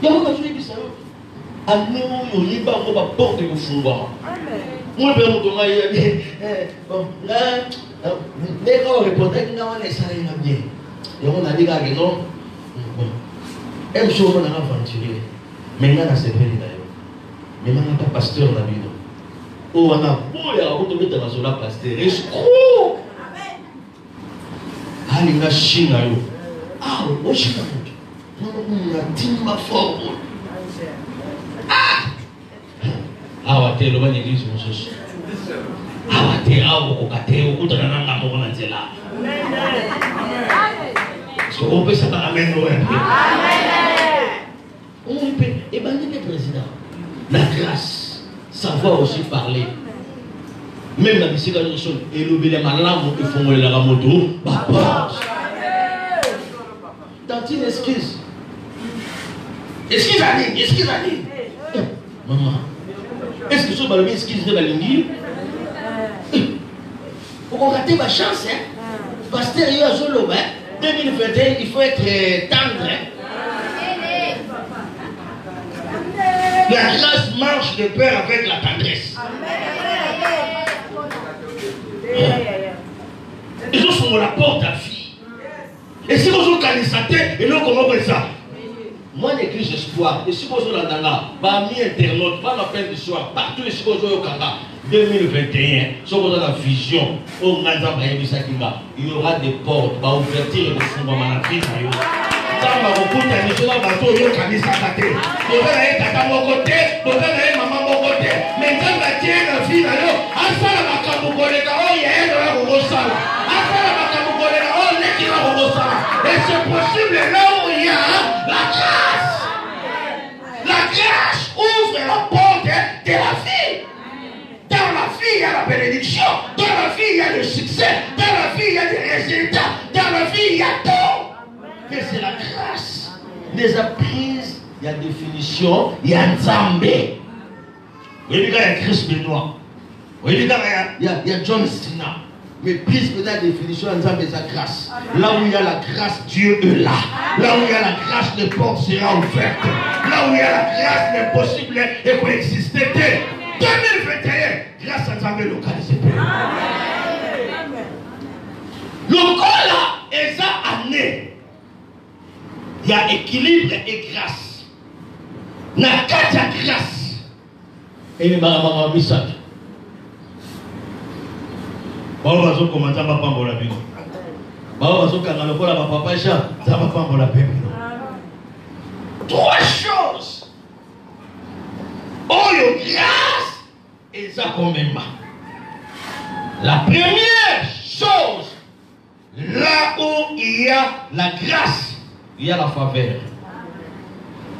Il y a un peu de ça. Amenez-moi, il y a une porte de fouba. Moi, je vais vous dire, bon, là, mais quand on répondait, on a laissé aller bien. Et on a dit, non, bon, elle chose on a aventuré. Maintenant, on a séparé d'ailleurs. Mais on n'a pas pasteur dans la vie. Oh, on a beau, il y a un peu de temps pasteur. Escroc! Allez, on a chine. Ah, on a chine. On a timba fort. Ah, on a été loin de l'église, mon sus. Ah, on a été là, on a été là, on a été là. Parce qu'on peut s'attendre loin. On peut, et bien, le président, la grâce, savoir aussi parler. Même la musique, et l'obéir à ma langue, il faut me la moto, tantine excuse. Excuse Annie, excuse Annie. Maman, est-ce que ce balai excuse de la ligne? Pour qu'on rate ma chance, hein? Pasteur, il y a 2021, il faut être tendre. La grâce marche de pair avec la tendresse. Ils ont la porte à vie. Et si vous avez ça, et nous comment ça? Moi, l'église espoir, et si vous avez parmi internautes, pas la peine de soir, partout, et si vous avez 2021, si vous avez la vision, il y aura des portes, ouverture de fond, Tamba kokuta nisona bato yo kanisa kate. Bozana ye tata moko te, bozana ye mama moko te. Mais nzamba tie na vie na yo, asala makambo koleka o yeyelo ya kokosala. Asala makambo koleka o leki na kokosala. Et c'est possible là où il y a la grâce. La grâce ouvre la porte de la vie. Dans la vie, il y a la bénédiction. Dans la vie, il y a le succès. Dans la vie, il y a des résultats. Dans la vie, il y a tout. Mais c'est la grâce. Les apprises, il y a définition, il y a Nzambe. Oui, il y a Christ Benoît. Il y a John Cena. Mais plus que la définition de sa grâce. Là où il y a la grâce, Dieu est là. Là où il y a la grâce, les portes seront ouvertes. Là où il y a la grâce, l'impossible et pour exister. 2021, grâce à Dieu localisé. Le corps là, et ça année. Il y a équilibre et grâce. Il y a grâce. Et il y a bisat. Bao bazo komanda ba pambola bino. Bao bazo kanga lokola ba papa ja, za ba pambola bino. Trois choses. Oh yo grâce et ça combien. La première chose, là où il y a la grâce, il y a la faveur.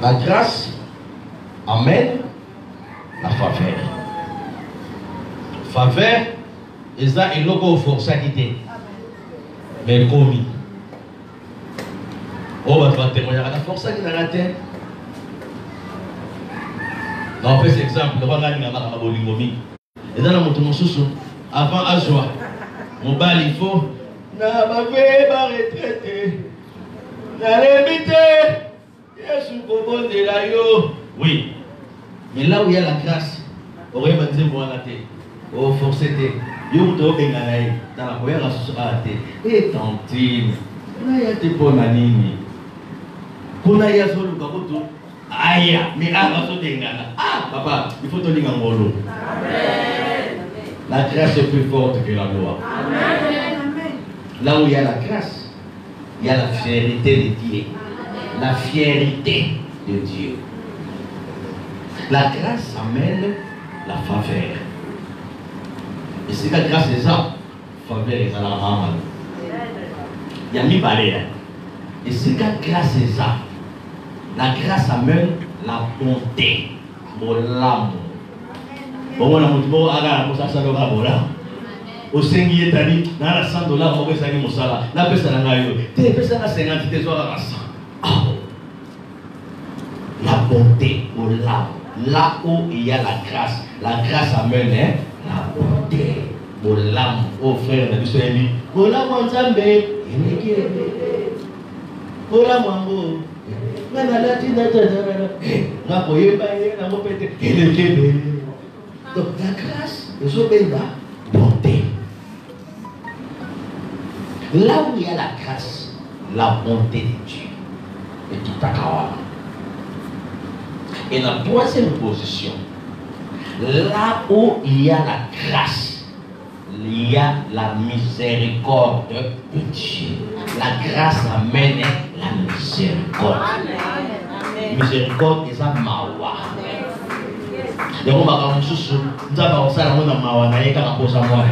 La grâce amène la faveur. Faveur. Et ça, il faut forcer à quitter. Mais commis. Oh, bah, tu vas témoigner à la force à quitter la terre. On fait cet exemple. On va gagner la marque à Bolingomi. Et dans la moto, mon sous, avant à joie, mon bal, il faut. Na ma vie, ma retraite. Na l'ébité. Yesu, Bobo de la yo. Oui. Mais là où il y a la grâce, on aurait dit, bon, la tête. Oh, forcer tes. Yo to bengalai dans la première société et tantine na ya te pona nini kuna ya solo kaboto aya mais aba so dengana papa il faut te linga ngolo amen. La grâce est plus forte que la loi amen. Là où il y a la grâce il y a la fierté de Dieu. La fierté de Dieu. La grâce amène la faveur. Et c'est que grâce à ça, faveur est à la maman. Il y a mis balai. Et c'est que grâce à ça, la grâce amène la bonté, mon l'amour. Bon, on a montré bon, aga, pour ça, ça doit avoir. Au Seigneur, t'as dit, dans la $100, on va faire mon salaire. La personne a eu, t'es personne à 50, t'es soit à 100. La bonté, mon l'amour. Là où il y a la grâce amène la bonté. Mon l'amour, oh frère, on a dit sur lui. Mon l'amour, on s'en met. Mon l'amour, on a la tine, on a poyé, on a pété. Donc la grâce, nous avons la bonté. Là où il y a la grâce, la bonté de Dieu et tout à l'heure. Et la troisième position, là où il y a la grâce, il y a la miséricorde de Dieu. La grâce amène la miséricorde. Miséricorde est un mawa. Et on va comme ça, nous avons ça dans le mawa, na yeka na posa moi na.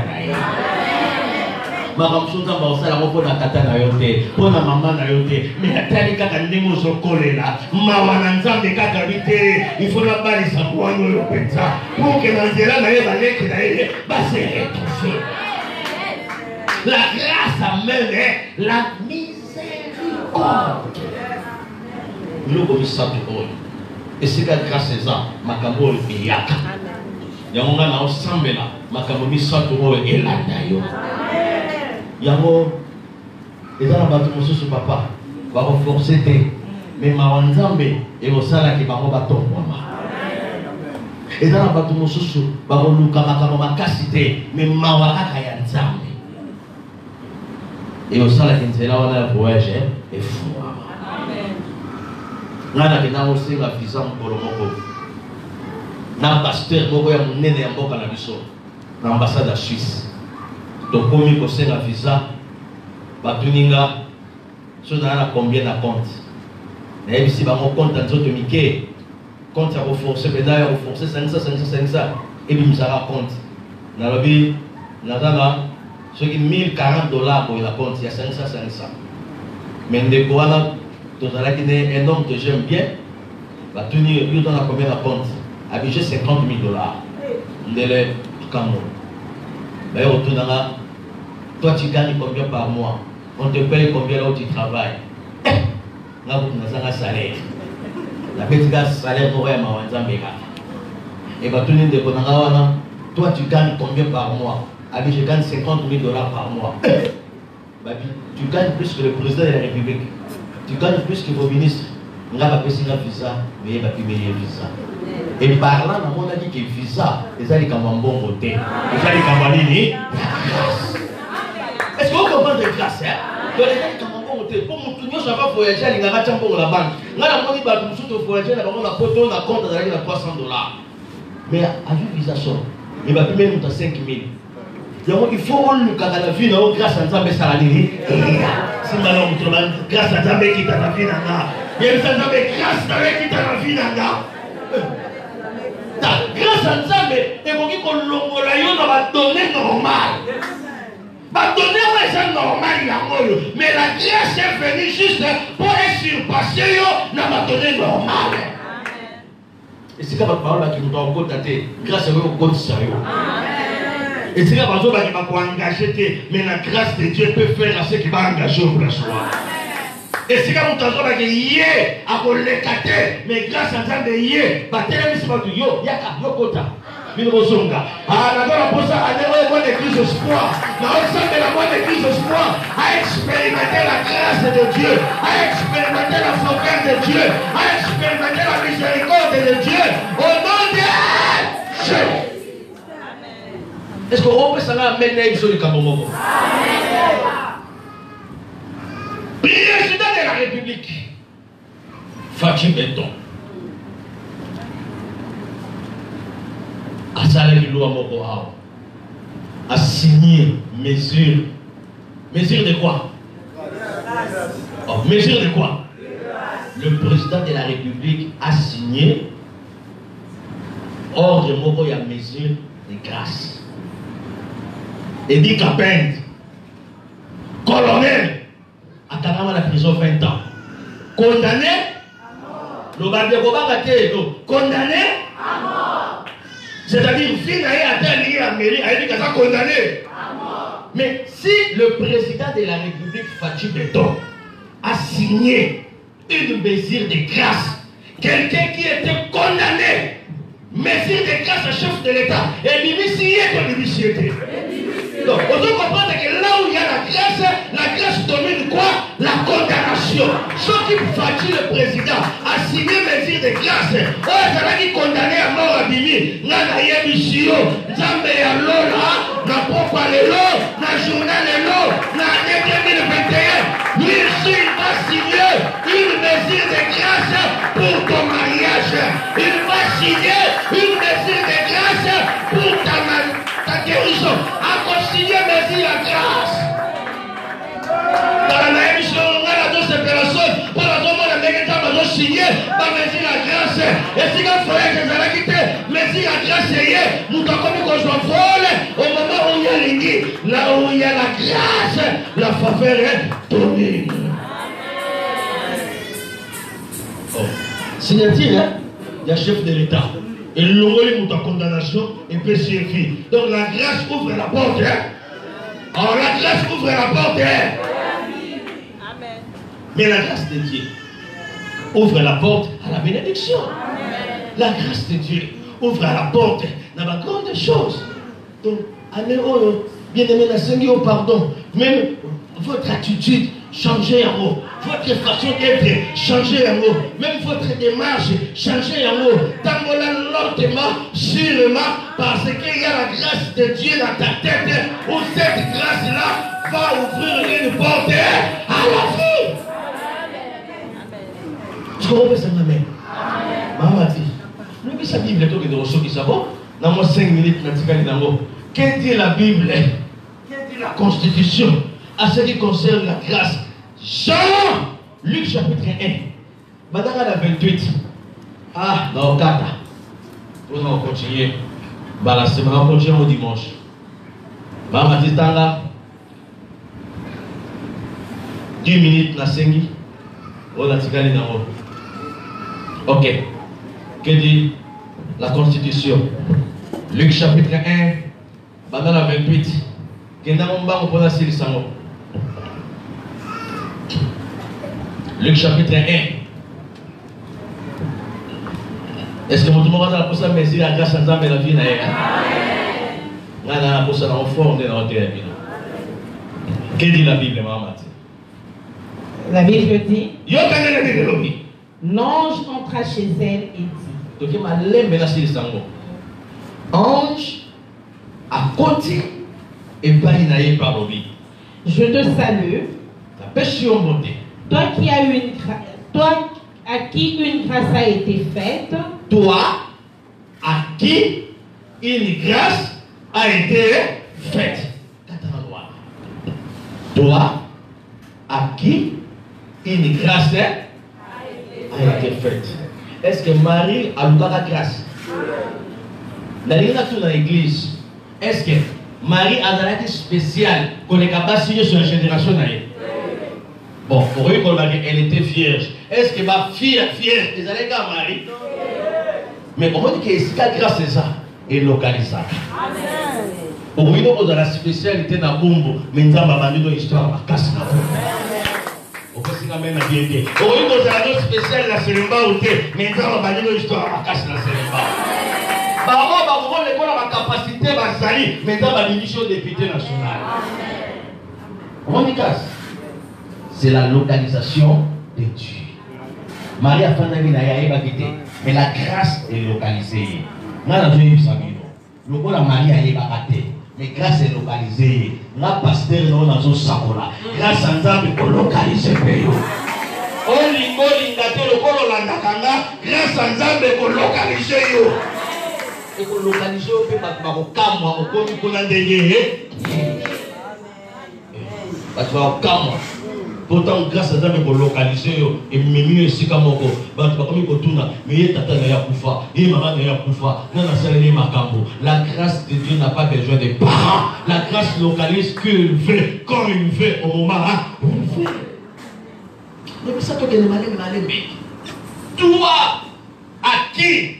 Makamsuza baosala moko na tata na yote pona mama na yote mais atali kaka ndenge ozokolela mawa na nzambe kaka bite il faut la balisa kwano yo penza pour que na nzela na ye baleki na ye base étouffé. La grâce amène la miséricorde. Nous comme ça tout oyo et c'est que grâce à ça makambo yaka yango na osambela makambo misato oyo elanda yo. Yango, et dans la bataille, monsieur papa, va renforcer tes. Mais ma wanzambe, et au salaire qui va rebattre moi. Et dans la bataille, monsieur, va reluka ma cassité, mais ma waka yanzambe. Et au salaire qui nous est là, on a un voyage, et fou. Là, on a aussi la visa pour le moko. Na pasteur, moko ya munene ya mboka na biso, na ambassade à Suisse. Donc, comme il possède la visa, Batuninga, ce n'est pas combien de compte. Et si mon compte en autres Mickey, compte à renforcer, pédale à renforcer 500, et puis nous avons compte. Dans le but, nous avons ce qui $1040 pour la compte, il y a 500. Mais de quoi là, tout à l'heure, un homme que j'aime bien, Batuninga, il donne combien de compte? Habitué $50 000. On est là, Cameroun. Mais autour de là, toi tu gagnes combien par mois? On te paye combien là où tu travailles? Là vous avez un salaire. La petite salaire pour ma wanzambeka. Et bah tout le monde est toi tu gagnes combien par mois? Ah oui, je gagne 50 000 $ par mois. Babi, tu gagnes plus que le président de la République. Tu gagnes plus que vos ministres. On a pas un visa, mais il n'y a pas de visa. Et parlant, on a dit que visa, les alliés comme un bon côté. Les alliés comme un nini. Est-ce que vous comprenez de grâce? Les alliés comme un bon côté. Pour nous, je vais voyager à l'Inglaterre pour la banque. Nous avons dit que nous voyager à la photo, on a compte d'aller à 300 $. Mais avec visa, il va payer 5 000. Il faut que la vie, grâce à Nzambe Salani. Si maintenant, grâce à Nzambe qui t'a la vie, il y a grâce à Nzambe qui t'a la vie. Grâce à Nzambe, il faut qu'on va donner normal. Va donner c'est normal, mais la grâce est venue juste pour surpasser dans ma donnée normale. Et c'est comme la parole qui nous doit encore dater. Grâce à vous, au compte sérieux. Et c'est comme ça qu'il va engager, mais la grâce de Dieu peut faire ce qu'il va engager pour la joie. Et c'est comme ça qu'il y a à l'écarter, mais grâce à ça, il y a yo, yaka, yokota. Ah, la bonne église espoir. La bonne église espoir a expérimenté la grâce de Dieu, a expérimenté la faveur de Dieu, a expérimenté la miséricorde de Dieu. Au nom de Jésus. Est-ce qu'on peut s'en amener une chose comme moment? Président de la République, Fatim Benton, a salé le loi Moko a signé mesure. Mesure de quoi? Oh, mesure de quoi? Le président de la République a signé ordre Moko y a mesure de grâce. Et dit qu'à peine, colonel, à la prison 20 ans. Condamné à mort. Condamné à mort. C'est-à-dire, fille à terre, la mairie, elle dit qu'elle soit condamnée à mort. Mais si le président de la République, Fatim Benton, a signé une mesure de grâce, quelqu'un qui était condamné, mesure de grâce au chef de l'État, et l'immiscié comme l'immiscié. Donc, on doit comprendre que là où il y a la grâce domine quoi? La condamnation. Ce qui fatigue le président a signé mesure de grâce. Oh, ça va dire condamné à mort à Bimi. N'a pas mission. Zambé à l'eau, n'a pas l'élo, n'a journal l'élo, n'a année 2021. Lui aussi, il va signer une mesure de grâce pour ton mariage. Il va signer une mesure de grâce pour ta guérison. Signer mesure la grâce. Dans la émission, on a la dose de personnes. Pour la zone, on a des signé par mesure la grâce. Et si on fait que ça va quitter, mesure la grâce, nous avons comme qu'on soit folle au moment où il y a l'ingé. Là où il y a la grâce, la faveur est donnée. Oh. Signature, hein? Il y a chef de l'État. Et l'envoyer pour ta condamnation et peut servir. Donc la grâce ouvre la porte. Hein? Alors la grâce ouvre la porte. Hein? Amen. Mais la grâce de Dieu ouvre la porte à la bénédiction. Amen. La grâce de Dieu ouvre la porte dans la grande chose. Donc, allez, bien aimé, la Seigneur, pardon. Même votre attitude, changez en haut. Votre façon d'être, changez en haut. Même votre démarche, changez en haut. Tangola lentement, sûrement, parce qu'il y a la grâce de Dieu dans ta tête, où cette grâce-là va ouvrir une porte à la vie. Tu comprends ça, ma mère? Maman dit, nous qui savons Bible, tout est de ressources qui savent. Dans moi 5 minutes, qu'est-ce que dit la Bible? Qu'est-ce que dit la Constitution? À ce qui concerne la grâce. Jean, Luc chapitre 1. Madame la 28. Ah, dans le 4. Nous allons continuer. La semaine, on va continuer au dimanche. Maman dit là. 10 minutes, la 5. On a tiré dans l'eau. Ok. Que dit la Constitution? Luc chapitre 1. Madame la 28. Luc chapitre 1. Est-ce que vous demandez la personne mesure la grâce à la vie? Que dit la Bible, maman? La Bible dit, l'ange entra chez elle et dit, ange à côté et pas inaïe par l'objet. je te salue, Toi toi à qui une grâce a été faite, à qui une grâce a été faite. Toi à qui une grâce a été faite. Est-ce que Marie a eu la grâce? Dans l'église, est-ce que Marie a une spéciale qu'on est capable de signer sur la génération? Bon, pour eux, elle était vierge. Est-ce que ma fille est vierge? Ils allaient à Marie. Mais on dit que si la grâce est ça, elle est localisable. Pour eux, on a la spécialité dans Bumbo, mais nous avons abandonné l'histoire de la casse. On peut s'y amener à bien dire. Pour eux, on a la spéciale de la Sélemba, mais nous avons abandonné l'histoire de la casse de la Sélemba. Par contre, l'école a la capacité de salir, mais nous avons abandonné l'histoire de député national. On dit casse. C'est la localisation de Dieu. Marie a fait un avis, mais la grâce est localisée. Nous avons vu ça. Le rôle de Marie a été raté. Mais grâce est localisée. La pasteur est dans un sacola. Grâce à Nzambe est localisée. Olingo lingate le kolo landakanga. Grâce à Nzambe est localisée. Et pour localiser, on peut pas kamwa au komi konandeye. Parce que kamwa. Pourtant, grâce à Nzambe est localisée. Et mieux ici comme on va comme Kotuna. Mais tata n'a pas et maman n'a pas la grâce de Dieu n'a pas besoin de parents. La grâce localise qu'il veut, quand il veut, au moment où il veut. Mais ça, toi, toi, à qui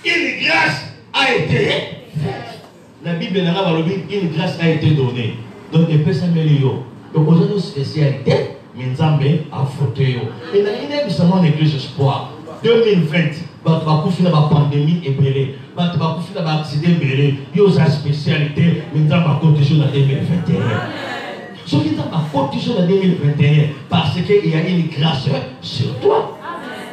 une grâce a été faite. La Bible n'a pas dit une grâce a été donnée. Donc, il peut s'améliorer. Donc, on a une spécialité, mais Nzambe a fauté. Et là, il y a justement l'église espoir. 2020, bah, tu vas finir la pandémie et belé. Bah, tu vas finir l'accident belé. Il y a une spécialité, mais Nzambe a cotisé en 2021. Ce qui est à cotisé en 2021, parce qu'il y a une grâce sur toi.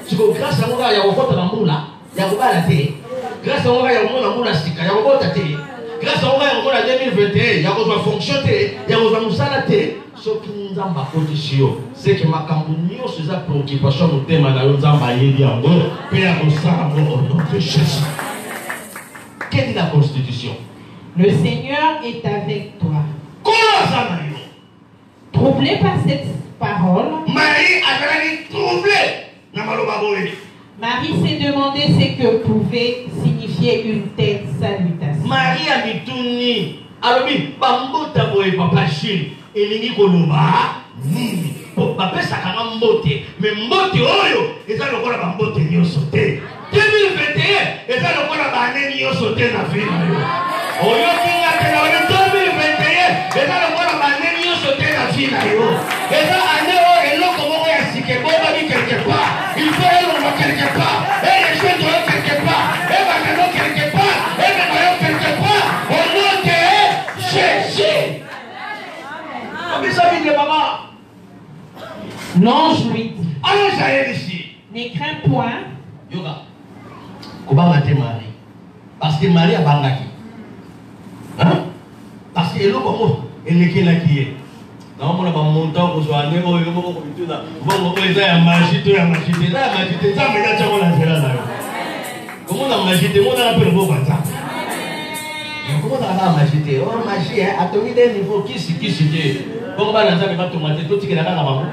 C'est que grâce à moi, il y a un vote dans le monde là. Il y a un vote à la télé. Grâce à moi, il y a un monde à Sika. Il y a un vote à la télé. Grâce à moi, il y a un monde à 2021. Il y a un vote à fonction télé. Il y a un vote à Moussala télé. Ce qui nous a cotisé, c'est que ma campagne, c'est sa préoccupation au thème de Nzamba Yéli en gros. Père au sang au nom de Jésus. Quelle est la constitution? le Seigneur est avec toi. Comment ça, Marie? Troublé par cette parole, Marie a été troublée. Marie s'est demandé ce que pouvait signifier une telle salutation. Marie a dit tourné. Alors, bambota boy papa chine. Elingi koloba nini. Papa ça quand mbote. Mais mbote oyo, et ça le kola bambote nyonso te. 2021, et ça le kola bané nyonso te na vie. Oyo kinga te na 2021, et ça le kola bané nyonso te na vie na yo. Et ça année o eloko moko ya sike boba bi quelque part. Il faut aller quelque part. Et les choses doivent quelque part. Et bakano quelque part. Et bakano quelque part. Au nom de Jésus. L'ange lui dit, alors j'allais ici. ne crains point. Yoga. Comment mater Marie? Parce que Marie a bangaki. Hein? Parce que l'eau comme elle est qui là qui est. Non, on a pas montant pour soi. Ne moi je me suis dit là. Bon, on est à magie, tout à magie, tout à magie. Ça me dit que on a fait là. Comment on a magie? On a appelé beaucoup ça. Comment on a magie? Oh magie, à ton idée niveau qui c'était. Bon, bah, dans ça, tout le tout qui est là, maman.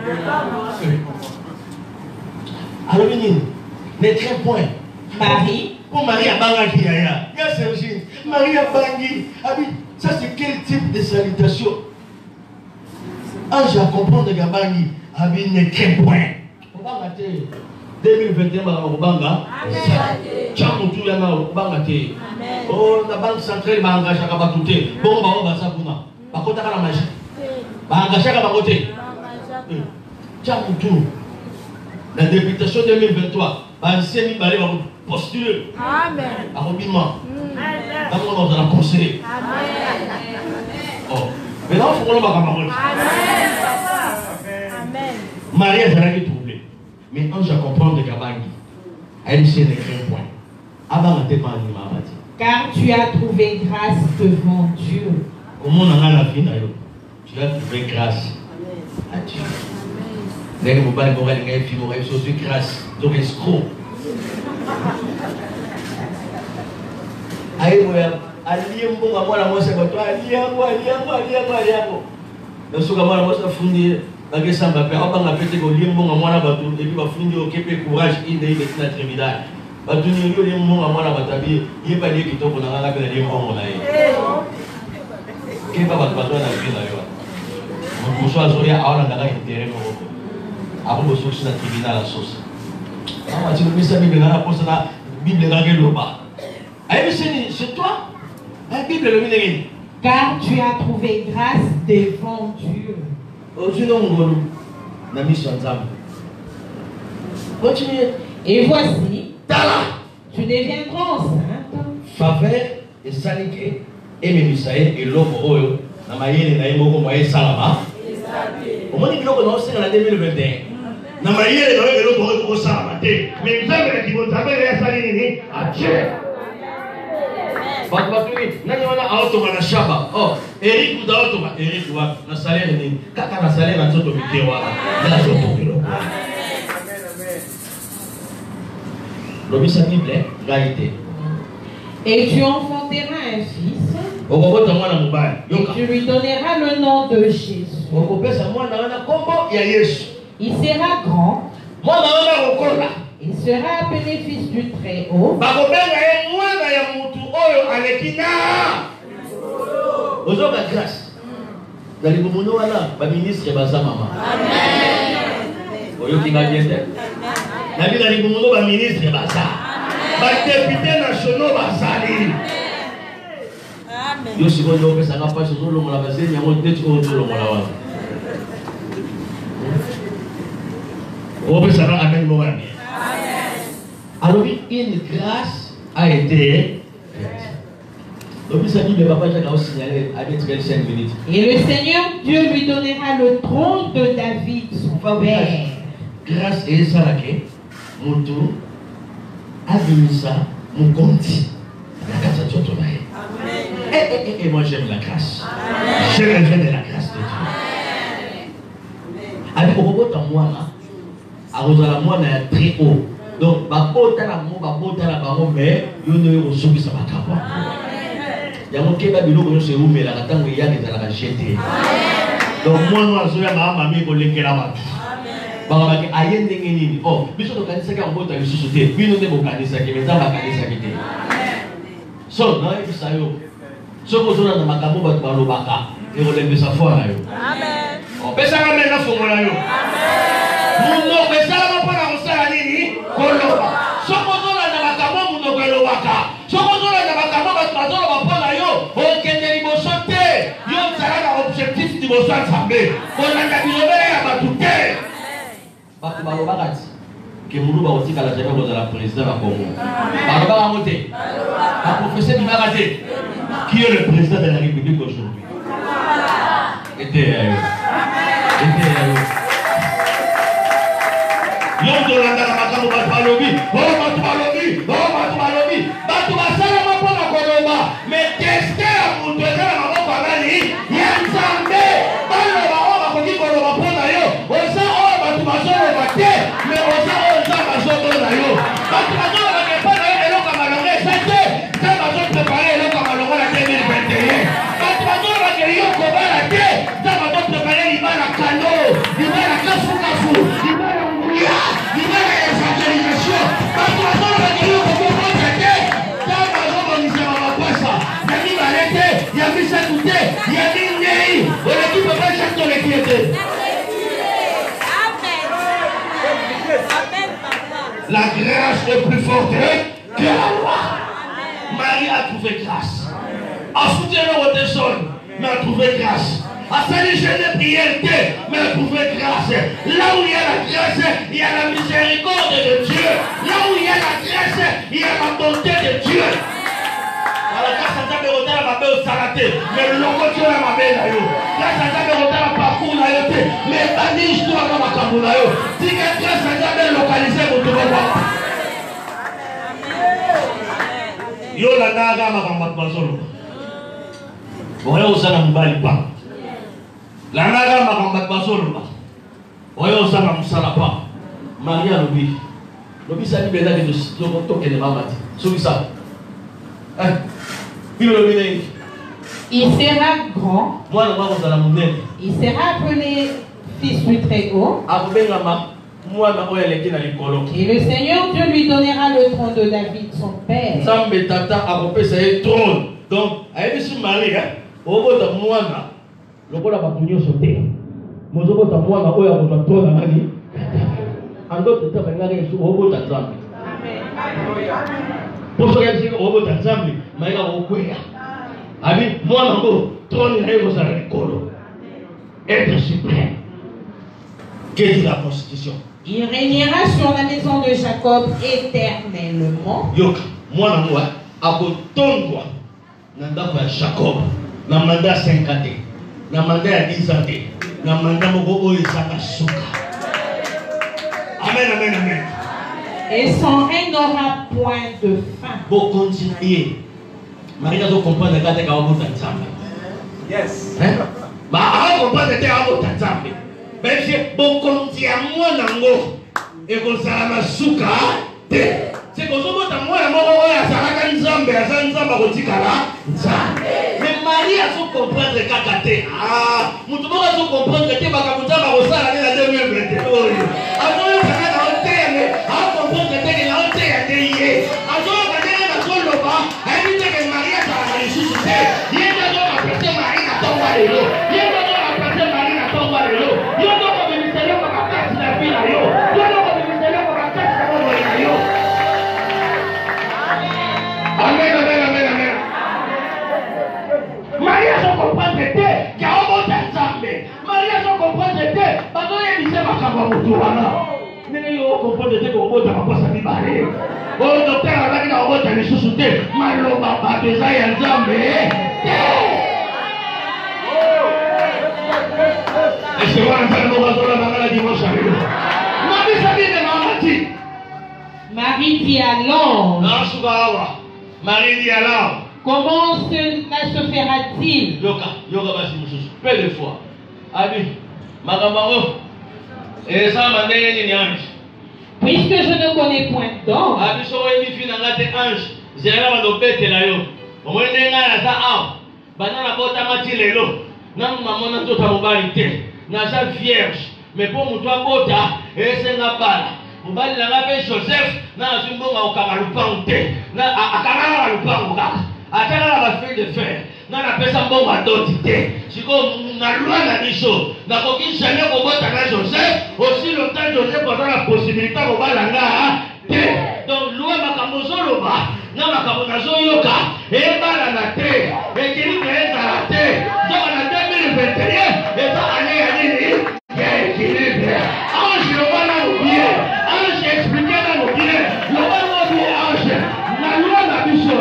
Alors, ne crains point. Marie, pour Marie a bangi, il y a Sergine. Marie a bangi. Ça, c'est quel type de salutation? Ange à comprendre que bangi, ne crains point. On va mater 2021, on va banga. Tchamoutou, yana, on va mater. Oh, la banque centrale, va engager à batouter. Bon, on va ça pour nous. Par contre, la magie. La députation 2023, postuler. Amen. Arrobiment. D'abord, on va conseiller. Oh. Maintenant, il faut qu'on le Amen. Marie est troublée. Mais quand je comprends que Kabangi, elle s'est écrit un point. Car tu as trouvé grâce devant Dieu. Comment on a la vie d'ailleurs? Tu as trouvé grâce à Dieu. Les gens qui ont fait grâce, donc escroc. Aïe, aliembo ngamwana mwese kwa toi aliembo nasuka mwana mwese afundi bakesamba pe abanga pete ko liembo ngamwana batu ebi bafundi okepe courage inde tina tribunal batu ni yo liembo ngamwana batabi yeba liye kitoko na nganga pe liembo ngona ye kepa batu na vila yo mkuso azoya aona ndaka intérêt moko abo bosoksi na tribunal la sauce ama tu bisa bible na posa na bible ngake loba ayi c'est toi. La Bible le dit. Car tu as trouvé grâce devant Dieu. Et voici, tu deviendras enceinte. Faveur et salike et mémisaïe et l'homme oyo. Na mayele na yemo ko moye salama. Au moins il loko na osenga na 2021. Na mayele na yelo ko salama te. Mais nzambe na kibonza ya salini ni Dieu. Nani wana auto na shaba. Oh, Eric da auto ba Eric wa na salaire ni kaka na salaire na nzoto mikewa. Na zoto kilo. L'obéissance Bible, réalité. Et tu enfanteras un fils. Et tu lui donneras le nom de Jésus. Il sera grand. Il sera appelé fils du Très-Haut. Grâce. Dans les moments là, le ministre est basa maman. Amen. Dans les moments le ministre est basa. Les députés nationaux basali. Amen. Yo si vous avez ça n'a pas sur le monde la base, il y a mon tête au tout le monde là. On peut savoir amen mon ami. Alors une grâce a été faite. Et le Seigneur Dieu lui donnera le trône de David, son père. Grâce et ça là que Moutou a venu ça, mon compte. La grâce à Dieu tourne. Et moi j'aime la grâce. J'aime la grâce de Dieu. Avec au robot en moi là, à Rosa moi on est très haut. Donc babota la baron mais yo ne reçoit ça pas capable. Il y a mon keba bilo ko se rumé la tango ya ke la jeter. Donc moi no azoya mama mi ko lengela ba. Ba ba ke ayende nini. Oh, biso to kanisa ka mbota lisusu te. Bino ne bo kanisa ke meza ba kanisa ke te. So, na e bisayo. So ko zona na makambo ba to balobaka. E ko lembesa fo na yo. Amen. Oh, pesa ka mena fo mo na yo. Amen. Muno pesa la pa na osala nini? Koloba. So ko zona na makambo muno ko lobaka. So ko zona na makambo ba to ba po na yo. Objectif du besoin de Zambé. On a dit que nous avons dit que la président du Congo. Professeur Dimarate, qui est le président de la République aujourd'hui. Mais qu'est-ce que vous devez la grâce est plus forte que la loi. Marie a trouvé grâce. En soutien de votre sonne, mais a trouvé grâce. Asali jeûne prière, mais trouver grâce. Là où il y a la grâce, il y a la miséricorde de Dieu. Là où il y a la grâce, il y a la bonté de Dieu. La grâce à Dieu est la mabé au salaté, mais le logo Dieu la mabé là yo. Grâce à Dieu est la parcours là yo, mais bani histoire dans ma cambo là yo. Si que grâce à Dieu est localisé pour tout le monde. Yo la naga ma cambo basolo. Oyo usana mbali pa. La naga ma cambo basolo pa. Oyo usana musala pa. Maria lobi. Lobi sa ni benda que to que ne mamati. Sobi sa. Il sera grand. Il sera appelé Fils du Très-Haut. Et le Seigneur Dieu lui donnera le trône de David, son père. Donc, pour ceux qui ont été ensemble, mais ils ont été Ami, moi, je être suprême. Qu'est-ce que la constitution? Il régnera sur la maison de Jacob éternellement. Yoka, moi, à Botongo, Nanda Jacob, na mandat 50 ans, na mandat 10 ans, na mandat Mogo Oisaka Souka. Amen, amen, amen. Et son règne n'aura point de fin. Pour continuer. Marie doit comprendre que tu as un yes. Bah, on comprend que tu as un mais si bon continuer nango et que ça ma souka c'est que ça mota moi moko ya saraka nzambe ya nzamba kotikala mais Marie a su comprendre kakate mutu moko a su comprendre que baka mutamba kosala na 2021 oyo azoyo kana na hotele a comprendre que na hotele ya teye azoyo kana na koloba ayite que Marie a sala lisusu te yenda do ka pete Marie na tonga lelo yenda do ka pete Marie na tonga lelo yenda ko ministère ko ka kasi na bila yo yenda ko ministère ko ka kasi na bo na yo. Amen, amen, amen, amen. Maria se comprendre que qui a un ensemble. Maria se comprendre que parce que il s'est pas capable de tout là. Mais il comprendre que on va pas passer ni barrer. Oh docteur a dit on va te ressusciter. Malo baba déjà y ensemble. Et c'est moi qui vais nous voir dans la dimanche. Marie ça dit de mamati. Marie dit à l'ange. Marie dit alors. Comment cela se fera-t-il? Yoka basi mususu. Peu de fois. Abi, makamaro. Et ça m'a donné une ange. Puisque je ne connais point d'ange. Abi so wendi fina ngate ange. Zela ba do bete la yo. Omwende nga na za aw. Banana bota mati lelo. Na mamona tota mobali te. Na za vierge. Mais pour mutua bota, ese nga bala. Mobali na ngabe Joseph na zimbonga ukamalupangu te. Na akangala lupangu kaka. Atala ba feuille de fer. Na pesa mbonga doti te. Siko na loi na biso. Na koki jamais kobota na Joseph. Aussi longtemps Joseph a la possibilité kobala nga te. Donc loi makambo zoloba. Na makambo nazo yoka. E bala na te. E kiri ezala te. Donc na 2021 eza année ya nini? Ya équilibre. Ange le wana oublié. Ange expliqué dans le bien. Le wana oublié ange. Na loi na biso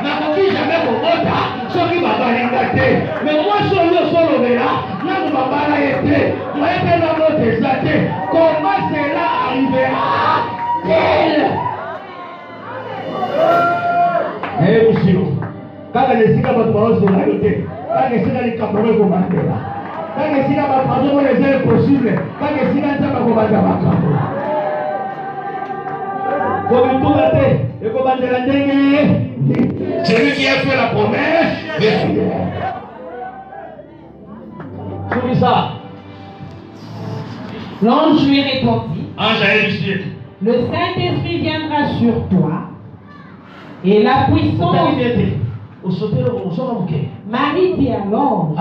na koki jamais kobota. Soki babalinga te. Mais moi solo solo vera. Na babala ete. Moi ete na moto ezate. Comment cela arrivera-t-il? Eh monsieur. Kaka nesika bato baosela yo te. Kaka nesika likambo ekobandela. Kaka nesika bato bazomona eza impossible. Kaka esika nzambe akobanda makambo. Kobituka te ekobandela ndenge. Celui qui a fait la promesse est fidèle. Souris ça. L'ange lui répondit. Ange a dit. Le Saint-Esprit viendra sur toi. Et la puissance. Marie dit à l'ange.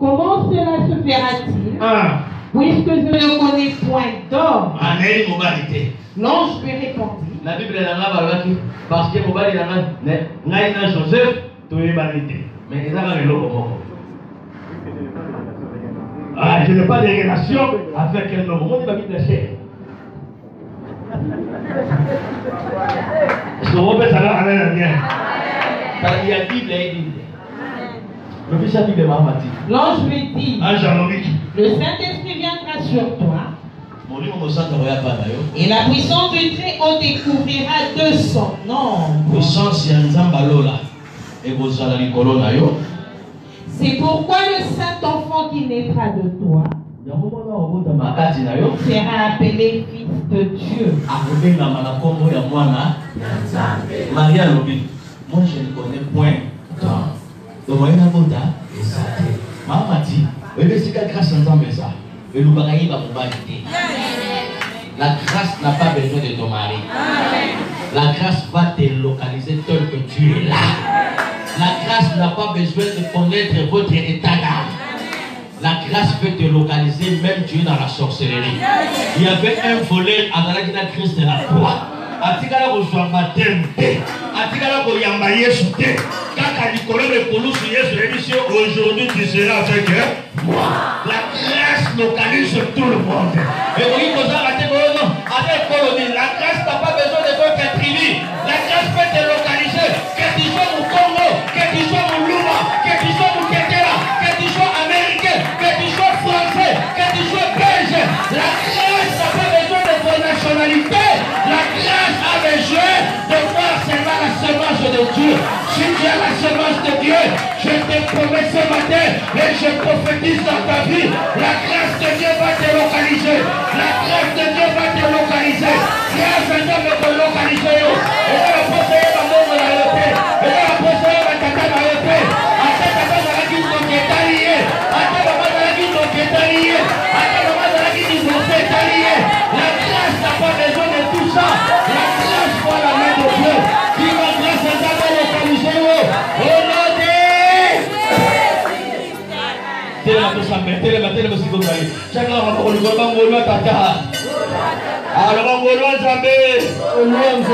Comment cela se fera-t-il? Puisque je ne connais point d'homme. L'ange lui répondit. La Bible est là, parce que Mobali est Joseph, tu es vanité. Mais il y a un Ah, je n'ai pas de relation avec un homme. Moi, je vais vite lâcher. Est-ce que vous pouvez savoir à l'air bien? Il y a Bible et Bible. Le fils a dit de Mahamati. L'ange lui dit, le Saint-Esprit viendra sur toi. Et la puissance du Très-Haut découvrira de son nom. C'est pourquoi le Saint-Enfant qui naîtra de toi sera appelé Fils de Dieu. Maria Lobi, moi je ne connais point. Donc, Maman dit, grâce à ça. La grâce n'a pas besoin de ton mari. La grâce va te localiser tel que tu es là. La grâce n'a pas besoin de connaître votre état d'âme. La grâce peut te localiser même tu es dans la sorcellerie. Il y avait un voleur à la Christ de la croix. Atikala kozwa baptême te, atikala koyamba Yesu te, kaka likolo lekolusu Yesu ebiso aujourd'hui tu seras avec moi. La grâce localise tout le monde. Et oui, la grâce n'a pas besoin de votre tribu. La grâce peut te localiser. Que tu sois au Congo, que tu sois au Luma, que tu sois au Ketela, que tu sois américain, que tu sois français, que tu sois belge. La grâce n'a pas besoin de ton nationalité. La grâce a besoin de voir seulement la semence de Dieu. Si tu as la semence de Dieu, je te promets ce matin et je prophétise dans ta vie, la grâce de Dieu va te localiser. La grâce de Dieu va te localiser. Grâce de Dieu va te localiser. Et là, la procédure va mourir dans le paix. Et là, la procédure va t'attaquer dans le paix. Attends, papa, dans la guide, donc est allié. Attends, papa, dans la guide, donc est allié. Attends, papa, dans la guide, donc est allié. La grâce n'a pas besoin de tout ça. La grâce voit la main de Dieu. Qui va grâce à ta main localisée. Au nom de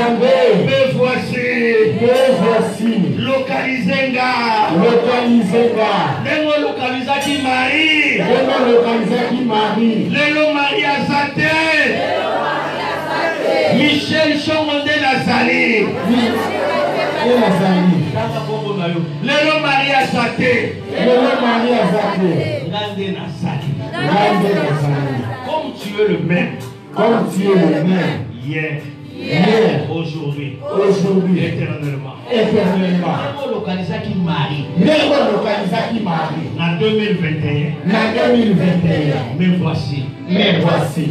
voici localisenga Nemo localisaki Marie Lelo Marie Azate Michel Chomonde Nazali Lelo Marie Azate Ngande Nazali. Comme tu es le même hier, aujourd'hui, éternellement. Nemo localisaki Marie. En 2021. Mais voici.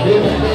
Amen.